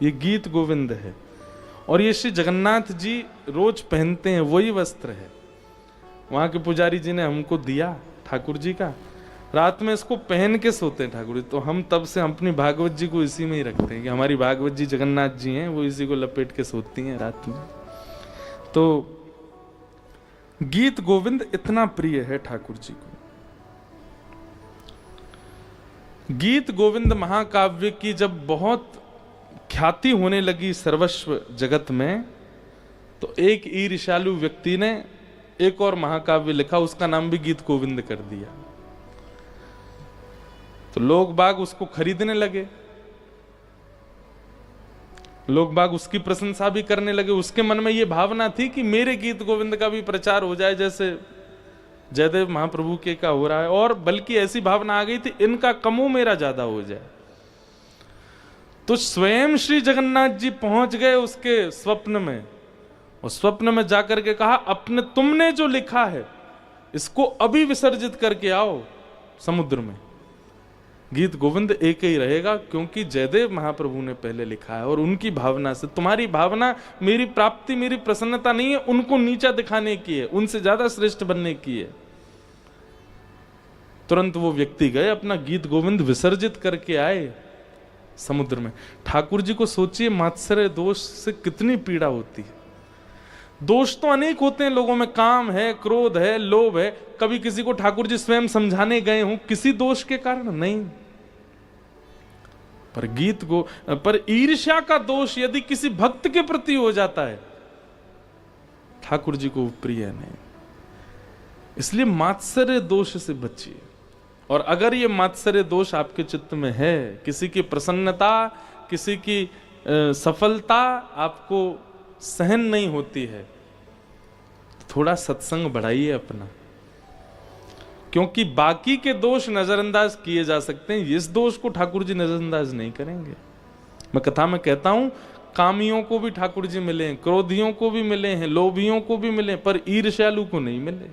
ये गीत गोविंद है। और ये श्री जगन्नाथ जी रोज पहनते हैं, वही वस्त्र है। वहां के पुजारी जी ने हमको दिया ठाकुर जी का, रात में इसको पहन के सोते हैं ठाकुर जी। तो हम तब से अपनी भागवत जी को इसी में ही रखते हैं कि हमारी भागवत जी जगन्नाथ जी हैं, वो इसी को लपेट के सोती हैं रात में। तो गीत गोविंद इतना प्रिय है ठाकुर जी को। गीत गोविंद महाकाव्य की जब बहुत ख्याति होने लगी सर्वस्व जगत में, तो एक ईर्ष्यालु व्यक्ति ने एक और महाकाव्य लिखा, उसका नाम भी गीत गोविंद कर दिया। तो लोग बाग उसको खरीदने लगे, लोग बाग उसकी प्रशंसा भी करने लगे। उसके मन में यह भावना थी कि मेरे गीत गोविंद का भी प्रचार हो जाए जैसे जयदेव महाप्रभु के का हो रहा है, और बल्कि ऐसी भावना आ गई थी इनका कमो मेरा ज्यादा हो जाए। तो स्वयं श्री जगन्नाथ जी पहुंच गए उसके स्वप्न में, और स्वप्न में जाकर के कहा अपने तुमने जो लिखा है इसको अभी विसर्जित करके आओ समुद्र में। गीत गोविंद एक ही रहेगा क्योंकि जयदेव महाप्रभु ने पहले लिखा है, और उनकी भावना से तुम्हारी भावना मेरी प्राप्ति मेरी प्रसन्नता नहीं है, उनको नीचा दिखाने की है, उनसे ज्यादा श्रेष्ठ बनने की है। तुरंत वो व्यक्ति गए, अपना गीत गोविंद विसर्जित करके आए समुद्र में। ठाकुर जी को सोचिए मात्सर्य दोष से कितनी पीड़ा होती है। दोष तो अनेक होते हैं लोगों में, काम है, क्रोध है, लोभ है। कभी किसी को ठाकुर जी स्वयं समझाने गए हों किसी दोष के कारण? नहीं। पर ईर्ष्या का दोष यदि किसी भक्त के प्रति हो जाता है, ठाकुर जी को प्रिय नहीं। इसलिए मात्सर्य दोष से बचिए। और अगर ये मात्सर्य दोष आपके चित्त में है, किसी की प्रसन्नता, किसी की सफलता आपको सहन नहीं होती है, थोड़ा सत्संग बढ़ाइए अपना, क्योंकि बाकी के दोष नजरअंदाज किए जा सकते हैं, इस दोष को ठाकुर जी नजरअंदाज नहीं करेंगे। मैं कथा में कहता हूं कामियों को भी ठाकुर जी मिले हैं, क्रोधियों को भी मिले हैं, लोभियों को भी मिले, पर ईर्ष्यालु को नहीं मिले।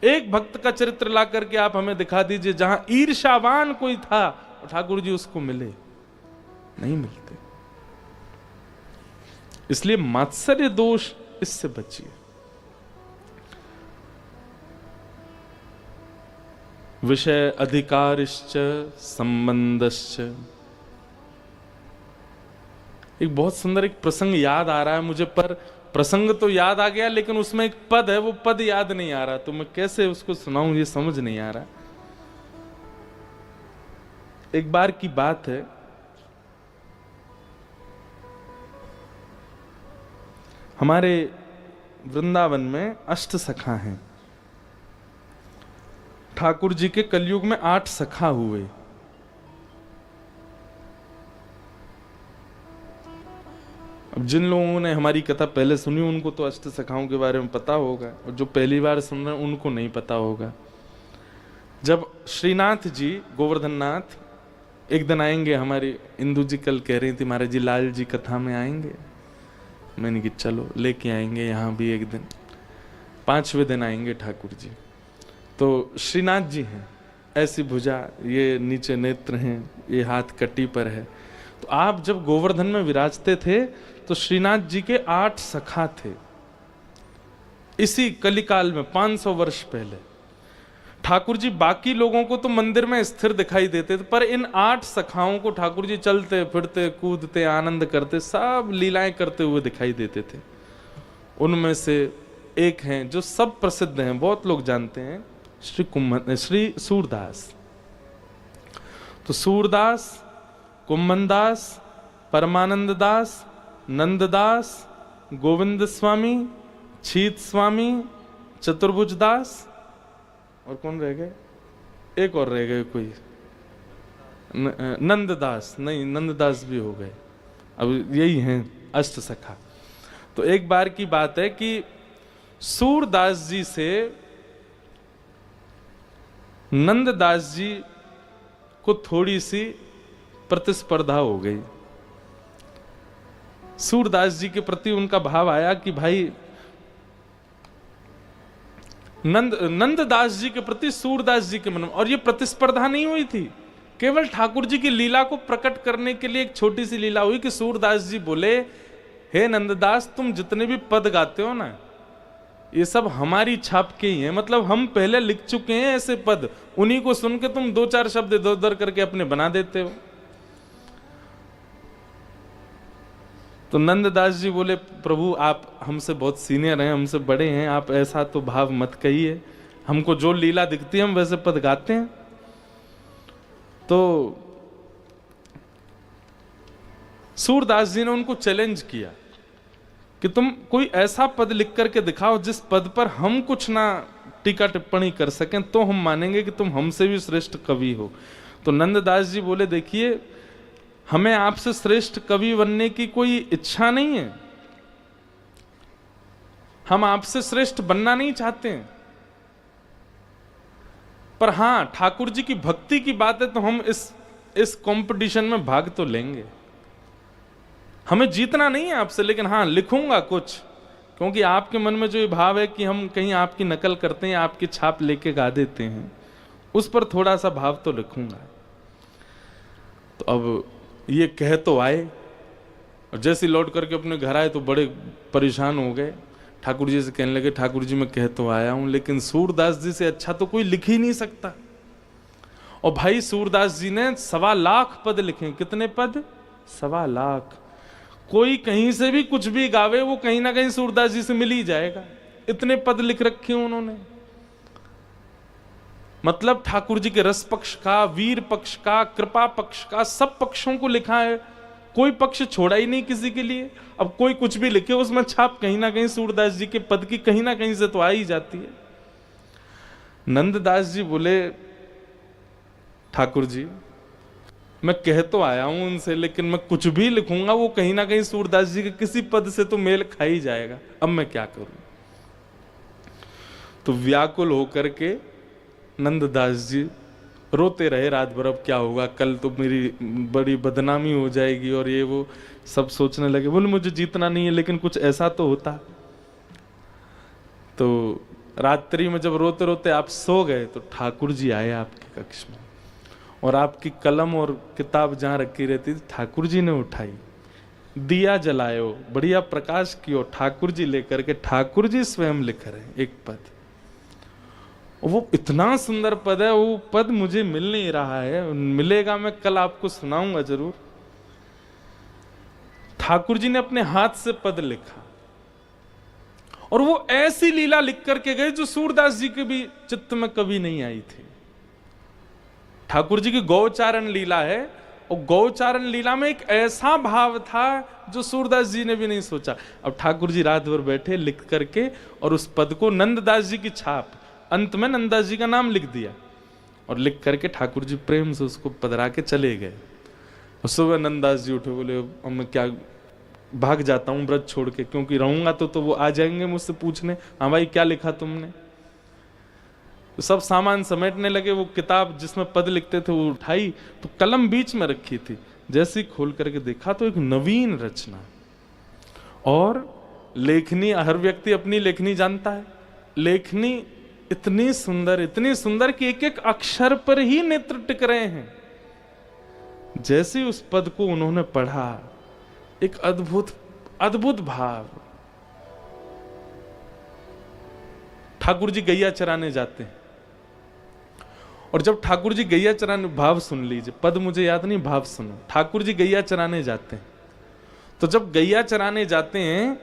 एक भक्त का चरित्र ला करके आप हमें दिखा दीजिए जहां ईर्ष्यावान कोई था ठाकुर जी उसको मिले, नहीं मिलते। इसलिए मात्सर्य दोष इससे बचिए। विषय अधिकारिश्च संबंधश्च। एक बहुत सुंदर एक प्रसंग याद आ रहा है मुझे, पर प्रसंग तो याद आ गया लेकिन उसमें एक पद है, वो पद याद नहीं आ रहा, तो मैं कैसे उसको सुनाऊं ये समझ नहीं आ रहा। एक बार की बात है, हमारे वृंदावन में अष्ट सखा हैं। ठाकुर जी के कलयुग में 8 सखा हुए। अब जिन लोगों ने हमारी कथा पहले सुनी उनको तो अष्ट सखाओं के बारे में पता होगा, और जो पहली बार सुन रहे हैं उनको नहीं पता होगा। जब श्रीनाथ जी गोवर्धन नाथ एक दिन आएंगे, हमारी इंदु जी कल कह रही थी महाराज जी लाल जी कथा में आएंगे, मैंने कि चलो लेके आएंगे यहाँ भी एक दिन। 5वें दिन आएंगे ठाकुर जी। तो श्रीनाथ जी हैं, ऐसी भुजा, ये नीचे नेत्र हैं, ये हाथ कटी पर है। तो आप जब गोवर्धन में विराजते थे तो श्रीनाथ जी के 8 सखा थे। इसी कलिकाल में 500 वर्ष पहले ठाकुर जी बाकी लोगों को तो मंदिर में स्थिर दिखाई देते थे, पर इन 8 सखाओं को ठाकुर जी चलते फिरते कूदते आनंद करते सब लीलाएं करते हुए दिखाई देते थे। उनमें से एक हैं जो सब प्रसिद्ध हैं, बहुत लोग जानते हैं, श्री सूरदास। तो सूरदास, कुम्भनदास, परमानंद दास, नंददास, गोविंद स्वामी, छीत स्वामी, चतुर्भुज दास, और कौन रह गए? एक और रह गए कोई, नंददास। नहीं, नंददास भी हो गए। अब यही हैं अष्ट सखा। तो एक बार की बात है कि सूरदास जी से नंददास जी को थोड़ी सी प्रतिस्पर्धा हो गई। सूरदास जी के प्रति उनका भाव आया कि भाई नंददास जी के प्रति सूरदास जी के मन में, और ये प्रतिस्पर्धा नहीं हुई थी, केवल ठाकुर जी की लीला को प्रकट करने के लिए एक छोटी सी लीला हुई कि सूरदास जी बोले, हे नंददास, तुम जितने भी पद गाते हो ना, ये सब हमारी छाप के ही हैं। मतलब हम पहले लिख चुके हैं ऐसे पद, उन्हीं को सुन के तुम दो चार शब्द इधर उधर करके अपने बना देते हो। तो नंददास जी बोले, प्रभु आप हमसे बहुत सीनियर हैं, हमसे बड़े हैं, आप ऐसा तो भाव मत कहिए, हमको जो लीला दिखती है हम वैसे पद गाते हैं। तो सूरदास जी ने उनको चैलेंज किया कि तुम कोई ऐसा पद लिख करके दिखाओ जिस पद पर हम कुछ ना टीका टिप्पणी कर सकें, तो हम मानेंगे कि तुम हमसे भी श्रेष्ठ कवि हो। तो नंददास जी बोले, देखिए हमें आपसे श्रेष्ठ कवि बनने की कोई इच्छा नहीं है, हम आपसे श्रेष्ठ बनना नहीं चाहते हैं, पर हां ठाकुर जी की भक्ति की बात है तो हम इस कंपटीशन में भाग तो लेंगे। हमें जीतना नहीं है आपसे, लेकिन हाँ लिखूंगा कुछ, क्योंकि आपके मन में जो ये भाव है कि हम कहीं आपकी नकल करते हैं, आपकी छाप लेके गा देते हैं, उस पर थोड़ा सा भाव तो लिखूंगा। तो अब ये कह तो आए, और जैसे लौट करके अपने घर आए तो बड़े परेशान हो गए। ठाकुर जी से कहने लगे, ठाकुर जी मैं कह तो आया हूं, लेकिन सूरदास जी से अच्छा तो कोई लिख ही नहीं सकता। और भाई सूरदास जी ने 1.25 लाख पद लिखे। कितने पद? 1.25 लाख। कोई कहीं से भी कुछ भी गावे, वो कहीं ना कहीं सूरदास जी से मिल ही जाएगा, इतने पद लिख रखे उन्होंने। मतलब ठाकुर जी के रस पक्ष का, वीर पक्ष का, कृपा पक्ष का, सब पक्षों को लिखा है, कोई पक्ष छोड़ा ही नहीं किसी के लिए। अब कोई कुछ भी लिखे उसमें छाप कहीं ना कहीं सूरदास जी के पद की कहीं ना कहीं से तो आ ही जाती है। नंददास जी बोले, ठाकुर जी मैं कह तो आया हूं उनसे, लेकिन मैं कुछ भी लिखूंगा वो कहीं ना कहीं सूरदास जी के किसी पद से तो मेल खा ही जाएगा, अब मैं क्या करूं। तो व्याकुल होकर के नंददास जी रोते रहे रात भर, अब क्या होगा, कल तो मेरी बड़ी बदनामी हो जाएगी और ये वो सब सोचने लगे। बोले मुझे जीतना नहीं है, लेकिन कुछ ऐसा तो होता। तो रात्रि में जब रोते रोते आप सो गए तो ठाकुर जी आए आपके कक्ष में, और आपकी कलम और किताब जहां रखी रहती थी ठाकुर जी ने उठाई, दिया जलायो, बढ़िया प्रकाश कियो, ठाकुर जी लेकर के ठाकुर जी स्वयं लिख रहे एक पद। वो इतना सुंदर पद है, वो पद मुझे मिल नहीं रहा है, मिलेगा मैं कल आपको सुनाऊंगा जरूर। ठाकुर जी ने अपने हाथ से पद लिखा, और वो ऐसी लीला लिख करके गए जो सूरदास जी के भी चित्त में कभी नहीं आई थी। ठाकुर जी की गौचारण लीला है, और गौचारण लीला में एक ऐसा भाव था जो सूरदास जी ने भी नहीं सोचा। अब ठाकुर जी रात भर बैठे लिख करके, और उस पद को नंददास जी की छाप, अंत में नंददास जी का नाम लिख दिया, और लिख करके ठाकुर जी प्रेम से उसको पधरा के चले गए। और सुबह नंददास जी उठे, बोले अब मैं क्या भाग जाता हूँ व्रत छोड़ के, क्योंकि रहूंगा तो वो आ जाएंगे मुझसे पूछने, हाँ भाई क्या लिखा तुमने। तो सब सामान समेटने लगे, वो किताब जिसमें पद लिखते थे वो उठाई, तो कलम बीच में रखी थी, जैसे ही खोल करके देखा तो एक नवीन रचना। और लेखनी, हर व्यक्ति अपनी लेखनी जानता है, लेखनी इतनी सुंदर कि एक एक अक्षर पर ही नेत्र टिक रहे हैं। जैसे उस पद को उन्होंने पढ़ा, एक अद्भुत भाव। ठाकुर जी गैया चराने जाते हैं, और जब ठाकुर जी गैया चराने, भाव सुन लीजिए, पद मुझे याद नहीं, भाव सुनो। ठाकुर जी गैया चराने जाते हैं, तो जब गैया चराने जाते हैं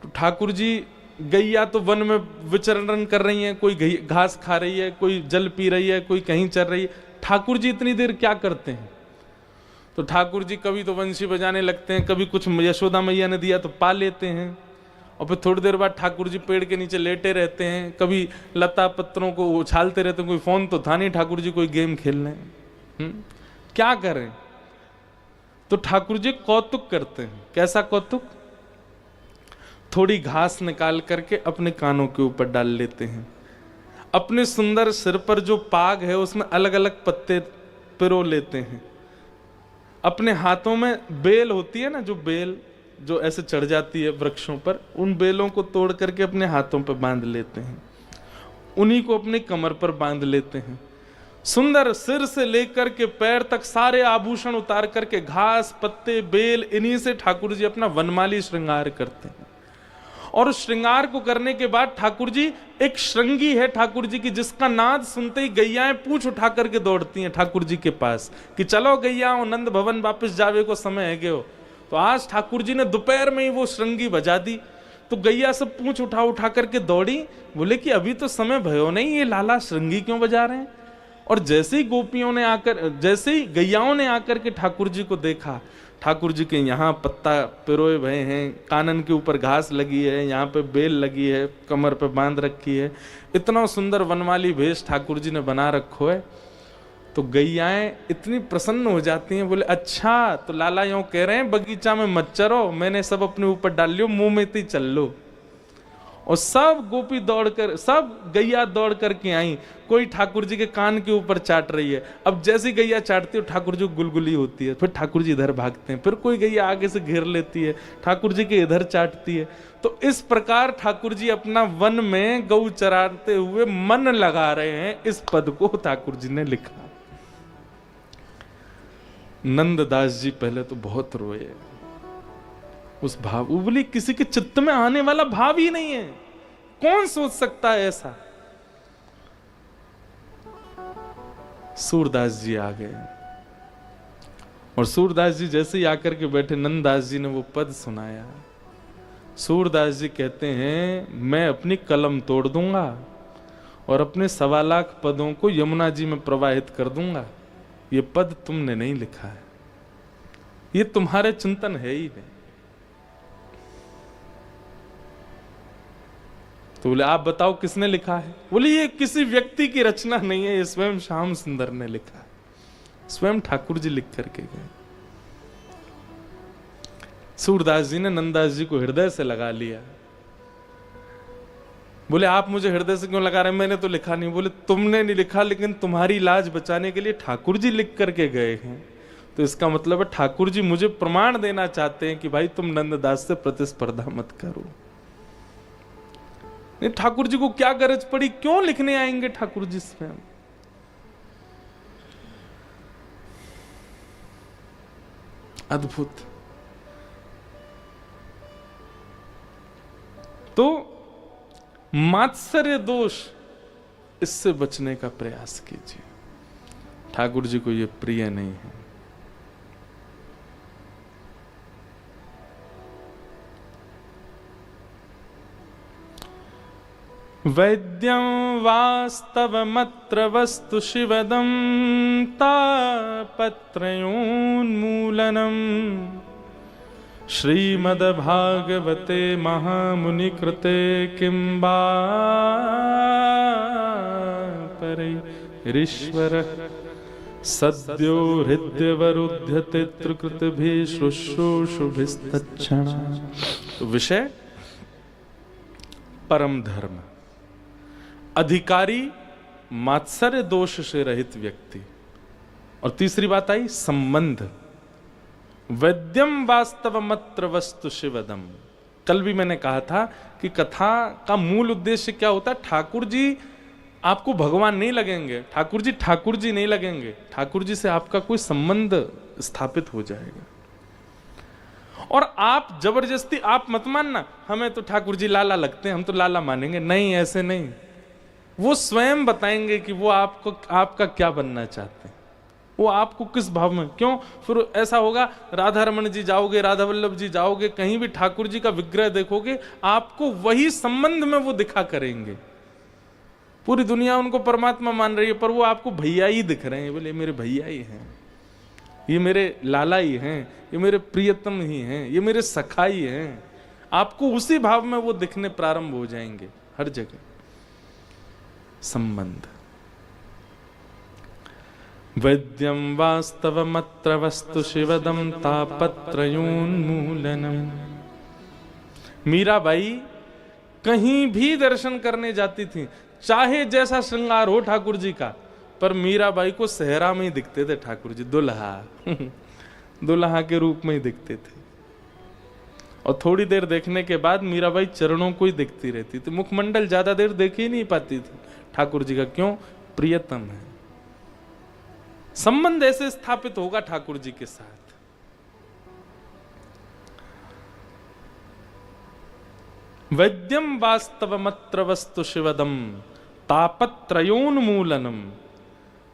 तो ठाकुर जी, गैया तो वन में विचरण कर रही है, कोई घास खा रही है, कोई जल पी रही है, कोई कहीं चल रही है, ठाकुर जी इतनी देर क्या करते हैं। तो ठाकुर जी कभी तो बंसी बजाने लगते हैं, कभी कुछ यशोदा मैया ने दिया तो पा लेते हैं, और फिर थोड़ी देर बाद ठाकुर जी पेड़ के नीचे लेटे रहते हैं, कभी लता पत्रों को उछालते रहते हैं। कोई फोन तो था नहीं, ठाकुर जी कोई गेम खेल रहे हैं, क्या करें। तो ठाकुर जी कौतुक करते हैं। कैसा कौतुक? थोड़ी घास निकाल करके अपने कानों के ऊपर डाल लेते हैं। अपने सुंदर सिर पर जो पाग है उसमें अलग अलग पत्ते पिरो लेते हैं। अपने हाथों में बेल होती है ना, जो बेल जो ऐसे चढ़ जाती है वृक्षों पर, उन बेलों को तोड़ करके अपने हाथों पर बांध लेते हैं, उन्हीं को अपनी कमर पर बांध लेते हैं। सुंदर सिर से लेकर के पैर तक सारे आभूषण उतार करके घास पत्ते बेल इन्हीं से ठाकुर जी अपना वनमाली श्रृंगार करते हैं। और उस श्रृंगार को करने के बाद ठाकुर जी, एक श्रृंगी है ठाकुर जी की, जिसका नाद सुनते ही गैयाएं पूंछ उठा करके दौड़ती हैं ठाकुर जी के पास कि चलो गैयाओं, नंद भवन वापस जावे को समय है गयो। तो आज ठाकुर जी ने दोपहर में ही वो श्रृंगी बजा दी, तो गैया सब पूंछ उठा उठा करके दौड़ी, बोले कि अभी तो समय भयो नहीं, ये लाला श्रृंगी क्यों बजा रहे हैं। और जैसे ही गोपियों ने आकर, जैसे ही गैयाओं ने आकर के ठाकुर जी को देखा, ठाकुर जी के यहाँ पत्ता पिरोए भये हैं, कानन के ऊपर घास लगी है, यहाँ पे बेल लगी है, कमर पे बांध रखी है, इतना सुंदर वनमाली भेष ठाकुर जी ने बना रखो है। तो गैयाएं इतनी प्रसन्न हो जाती हैं, बोले अच्छा तो लाला यूं कह रहे हैं बगीचा में मत चरो, मैंने सब अपने ऊपर डाल लियो, मुंह में ही चल लो। और सब गोपी दौड़कर, सब गैया दौड़ करके आई, कोई ठाकुर जी के कान के ऊपर चाट रही है। अब जैसी गैया चाटती है ठाकुर जी गुलगुली होती है, फिर ठाकुर जी इधर भागते हैं, फिर कोई गैया आगे से घेर लेती है, ठाकुर जी के इधर चाटती है। तो इस प्रकार ठाकुर जी अपना वन में गौ चराते हुए मन लगा रहे हैं, इस पद को ठाकुर जी ने लिखा। नंददास जी पहले तो बहुत रोए, उस भाव, वो बोली किसी के चित्त में आने वाला भाव ही नहीं है, कौन सोच सकता है ऐसा। सूरदास जी आ गए, और सूरदास जी जैसे ही आकर के बैठे, नंददास जी ने वो पद सुनाया। सूरदास जी कहते हैं, मैं अपनी कलम तोड़ दूंगा और अपने 1.25 लाख पदों को यमुना जी में प्रवाहित कर दूंगा। ये पद तुमने नहीं लिखा है, ये तुम्हारे चिंतन है ही नहीं। तो बोले आप बताओ किसने लिखा है। बोले ये किसी व्यक्ति की रचना नहीं है, ये स्वयं श्याम सुंदर ने लिखा है, स्वयं ठाकुर जी लिख करके गए। सूरदास जी ने नंददास जी को हृदय से लगा लिया। बोले आप मुझे हृदय से क्यों लगा रहे हैं, मैंने तो लिखा नहीं। बोले तुमने नहीं लिखा, लेकिन तुम्हारी लाज बचाने के लिए ठाकुर जी लिख करके गए हैं, तो इसका मतलब है ठाकुर जी मुझे प्रमाण देना चाहते हैं कि भाई तुम नंददास से प्रतिस्पर्धा मत करो। ठाकुर जी को क्या गरज पड़ी, क्यों लिखने आएंगे ठाकुर जी स्वयं। अद्भुत। तो मात्सर्य दोष, इससे बचने का प्रयास कीजिए, ठाकुर जी को यह प्रिय नहीं है। वैद्यं वास्तवमत्र वस्तु शिवदं तापत्रयोन्मूलनम् श्रीमद्भागवते महामुनिकृते किं वा परैरीश्वरः सद्यो हृद्यवरुध्यते त्रिकृतिभिः शुश्रूषुभिस्तच्छणा। तो विषय परम धर्म, अधिकारी, मात्सर्य दोष से रहित व्यक्ति, और तीसरी बात आई संबंध। वैद्यम वास्तवमत्र वस्तु शिवदम। कल भी मैंने कहा था कि कथा का मूल उद्देश्य क्या होता है, ठाकुर जी आपको भगवान नहीं लगेंगे, ठाकुर जी नहीं लगेंगे, ठाकुर जी से आपका कोई संबंध स्थापित हो जाएगा। और आप जबरदस्ती आप मत मानना हमें तो ठाकुर जी लाला लगते हैं, हम तो लाला मानेंगे, नहीं, ऐसे नहीं। वो स्वयं बताएंगे कि वो आपको, आपका क्या बनना चाहते हैं, वो आपको किस भाव में, क्यों। फिर ऐसा होगा, राधा रमन जी जाओगे, राधा वल्लभ जी जाओगे, कहीं भी ठाकुर जी का विग्रह देखोगे, आपको वही संबंध में वो दिखा करेंगे। पूरी दुनिया उनको परमात्मा मान रही है, पर वो आपको भैया ही दिख रहे हैं। बोले मेरे भैया ही हैं, ये मेरे लाला ही हैं, ये मेरे प्रियतम ही हैं, ये मेरे सखा ही हैं। आपको उसी भाव में वो दिखने प्रारंभ हो जाएंगे हर जगह। संबंध। वैद्यं वास्तवमत्र वस्तु शिवदं तापत्रयोन्मूलनम्। मीराबाई कहीं भी दर्शन करने जाती थी, चाहे जैसा श्रृंगार हो ठाकुर जी का, पर मीराबाई को सेहरा में ही दिखते थे ठाकुर जी, दुल्हा दुल्हा के रूप में ही दिखते थे। और थोड़ी देर देखने के बाद मीराबाई चरणों को ही देखती रहती थी, मुखमंडल ज्यादा देर देख ही नहीं पाती थी ठाकुर जी का। क्यों? प्रियतम है, संबंध ऐसे स्थापित होगा ठाकुर जी के साथ। वैद्यम वास्तवमत्र वस्तु शिवदम तापत्रयोन्मूलनम।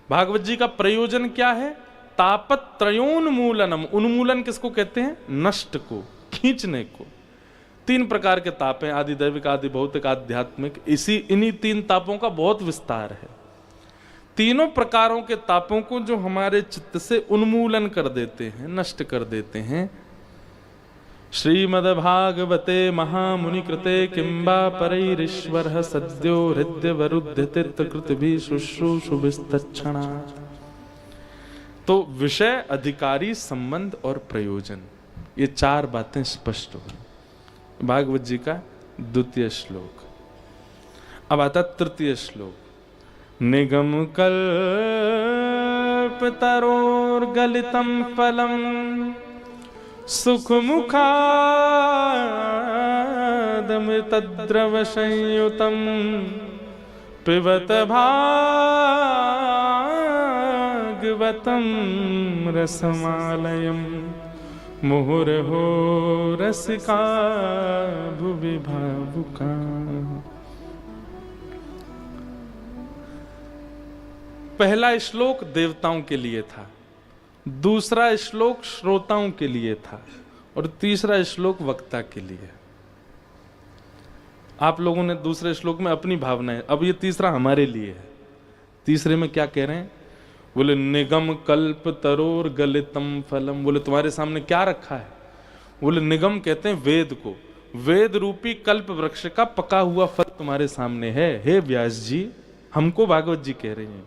भागवत जी का प्रयोजन क्या है? तापत्रयोन्मूलनम। उन्मूलन किसको कहते हैं? नष्ट को, खींचने को। 3 प्रकार के ताप हैं, आदि दैविक, आदि भौतिक, आध्यात्मिक। इन्हीं 3 तापों का बहुत विस्तार है। तीनों प्रकारों के तापों को जो हमारे चित्त से उन्मूलन कर देते हैं, नष्ट कर देते हैं, श्रीमद्भागवते महामुनि कृते किंबा परैरीश्वरः सद्यो हृदय वरुद्ध तीर्थकृतभिः शुश्रूषुभिस्तच्छणा। तो विषय, अधिकारी, संबंध और प्रयोजन, ये 4 बातें स्पष्ट हो। भागवत जी का 2 श्लोक। अब आता 3 श्लोक। निगम कल्पतरोर्गलितं फलम् सुखमुखादमृतद्रव संयुतं पिबत भागवतं रसमालयं मुहुर्हो रसिका भुवि भावुका। पहला श्लोक देवताओं के लिए था, दूसरा श्लोक श्रोताओं के लिए था, और तीसरा श्लोक वक्ता के लिए। आप लोगों ने दूसरे श्लोक में अपनी भावनाएं, अब ये तीसरा हमारे लिए है। तीसरे में क्या कह रहे हैं? बोले निगम कल्प तरोर गलितम फलम। बोले तुम्हारे सामने क्या रखा है? बोले निगम कहते हैं वेद को, वेद रूपी कल्प वृक्ष का पका हुआ फल तुम्हारे सामने है। हे व्यास जी, हमको भागवत जी कह रहे हैं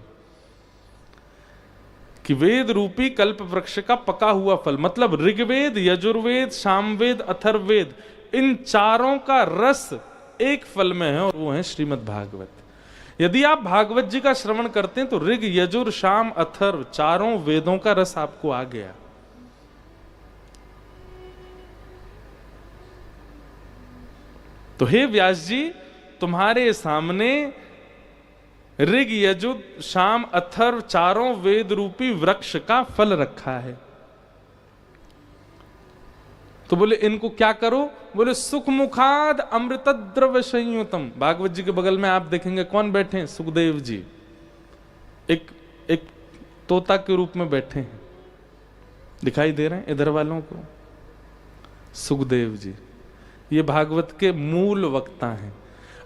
कि वेद रूपी कल्प वृक्ष का पका हुआ फल, मतलब ऋग्वेद, यजुर्वेद, सामवेद, अथर्ववेद, इन चारों का रस एक फल में है, और वो है श्रीमद् भागवत। यदि आप भागवत जी का श्रवण करते हैं तो ऋग, यजुर, साम, अथर्व, चारों वेदों का रस आपको आ गया। तो हे व्यास जी, तुम्हारे सामने ऋग, यजुर, साम, अथर्व, चारों वेद रूपी वृक्ष का फल रखा है। तो बोले इनको क्या करो? बोले सुख मुखाद अमृत द्रव्य संयुतम। भागवत जी के बगल में आप देखेंगे कौन बैठे हैं? सुखदेव जी, एक तोता के रूप में बैठे हैं, दिखाई दे रहे हैं इधर वालों को? सुखदेव जी ये भागवत के मूल वक्ता हैं।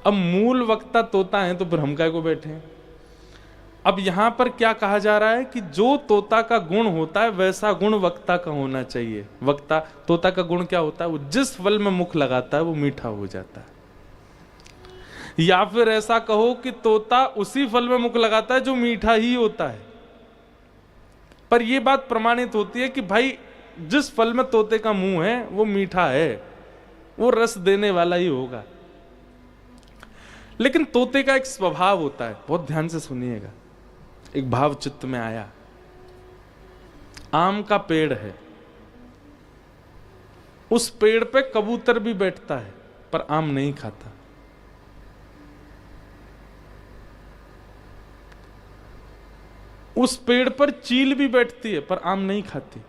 अब मूल वक्ता तोता है तो फिर हम काय को बैठे हैं? अब यहां पर क्या कहा जा रहा है कि जो तोता का गुण होता है वैसा गुण वक्ता का होना चाहिए। वक्ता, तोता का गुण क्या होता है? वो जिस फल में मुख लगाता है वो मीठा हो जाता है। या फिर ऐसा कहो कि तोता उसी फल में मुख लगाता है जो मीठा ही होता है। पर यह बात प्रमाणित होती है कि भाई जिस फल में तोते का मुंह है वो मीठा है, वो रस देने वाला ही होगा। लेकिन तोते का एक स्वभाव होता है, बहुत ध्यान से सुनिएगा। एक भाव चित्त में आया, आम का पेड़ है, उस पेड़ पे कबूतर भी बैठता है पर आम नहीं खाता। उस पेड़ पर चील भी बैठती है पर आम नहीं खाती।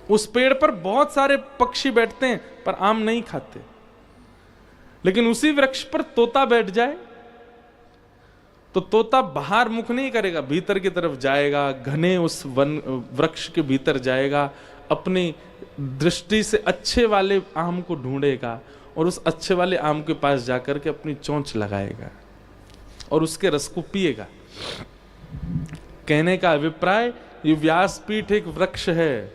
उस पेड़ पर बहुत सारे पक्षी बैठते हैं पर आम नहीं खाते। लेकिन उसी वृक्ष पर तोता बैठ जाए तो तोता बाहर मुख नहीं करेगा, भीतर की तरफ जाएगा, घने उस वन वृक्ष के भीतर जाएगा, अपनी दृष्टि से अच्छे वाले आम को ढूंढेगा और उस अच्छे वाले आम के पास जाकर के अपनी चोंच लगाएगा और उसके रस को पिएगा। कहने का अभिप्राय, ये व्यासपीठ एक वृक्ष है,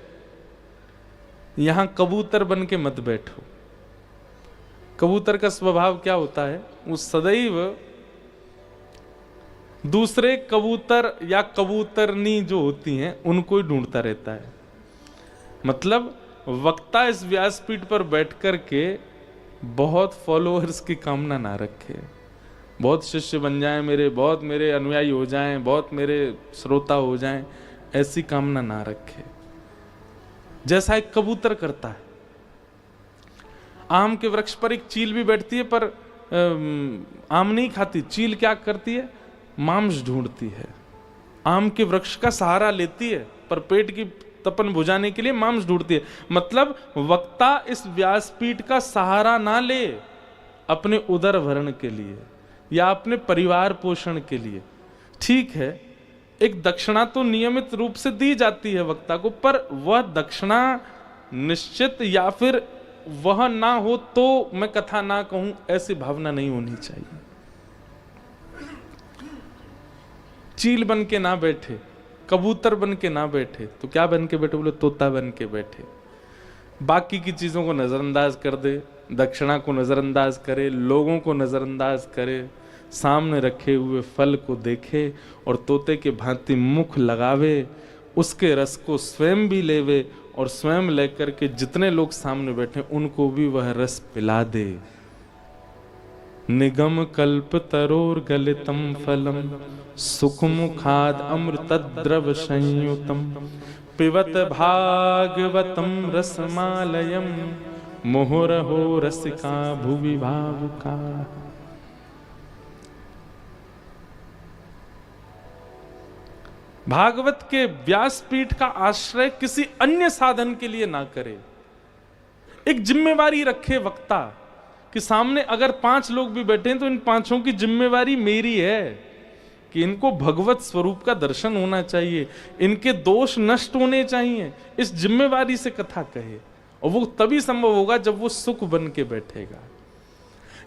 यहां कबूतर बन के मत बैठो। कबूतर का स्वभाव क्या होता है? वो सदैव दूसरे कबूतर या कबूतरनी जो होती हैं उनको ही ढूंढता रहता है। मतलब वक्ता इस व्यासपीठ पर बैठ कर के बहुत फॉलोअर्स की कामना ना रखे, बहुत शिष्य बन जाएं मेरे, बहुत मेरे अनुयायी हो जाएं, बहुत मेरे श्रोता हो जाएं, ऐसी कामना ना रखे। जैसा एक कबूतर करता है, आम के वृक्ष पर एक चील भी बैठती है पर आम नहीं खाती। चील क्या करती है? मांस ढूंढती है, आम के वृक्ष का सहारा लेती है पर पेट की तपन बुझाने के लिए मांस ढूंढती है। मतलब वक्ता इस व्यासपीठ का सहारा ना ले अपने उदर भरण के लिए या अपने परिवार पोषण के लिए। ठीक है, एक दक्षिणा तो नियमित रूप से दी जाती है वक्ता को, पर वह दक्षिणा निश्चित या फिर वह ना हो तो मैं कथा ना कहूं, ऐसी भावना नहीं होनी चाहिए। चील बन के ना बैठे, कबूतर बन के ना बैठे, तो क्या बन के बैठे? बोले तोता बन के बैठे। बाकी की चीजों को नजरअंदाज कर दे, दक्षिणा को नजरअंदाज करे, लोगों को नजरअंदाज करे, सामने रखे हुए फल को देखे और तोते के भांति मुख लगावे, उसके रस को स्वयं भी लेवे और स्वयं लेकर के जितने लोग सामने बैठे उनको भी वह रस पिला दे। निगम कल्प तरोर गलितम फलम सुखमुखाद अमृतद्रव संयुतम पिबत भागवतम रसमालयम मुहुरहो रसिका भुवि भावुका। भागवत के व्यासपीठ का आश्रय किसी अन्य साधन के लिए ना करे। एक जिम्मेवारी रखे वक्ता कि सामने अगर 5 लोग भी बैठे हैं तो इन 5 की जिम्मेवारी मेरी है कि इनको भगवत स्वरूप का दर्शन होना चाहिए, इनके दोष नष्ट होने चाहिए। इस जिम्मेवारी से कथा कहे और वो तभी संभव होगा जब वो सुख बन के बैठेगा।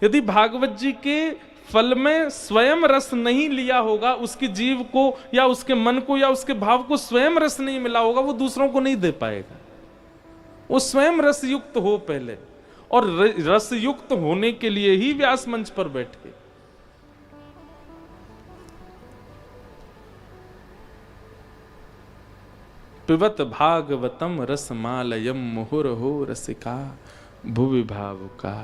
यदि भागवत जी के फल में स्वयं रस नहीं लिया होगा, उसके जीव को या उसके मन को या उसके भाव को स्वयं रस नहीं मिला होगा, वो दूसरों को नहीं दे पाएगा। वो स्वयं रस युक्त हो पहले, और रस युक्त होने के लिए ही व्यास मंच पर बैठे। पिबत भागवतम रसमालयम मुहुरहो रसिका भुवि भावुका।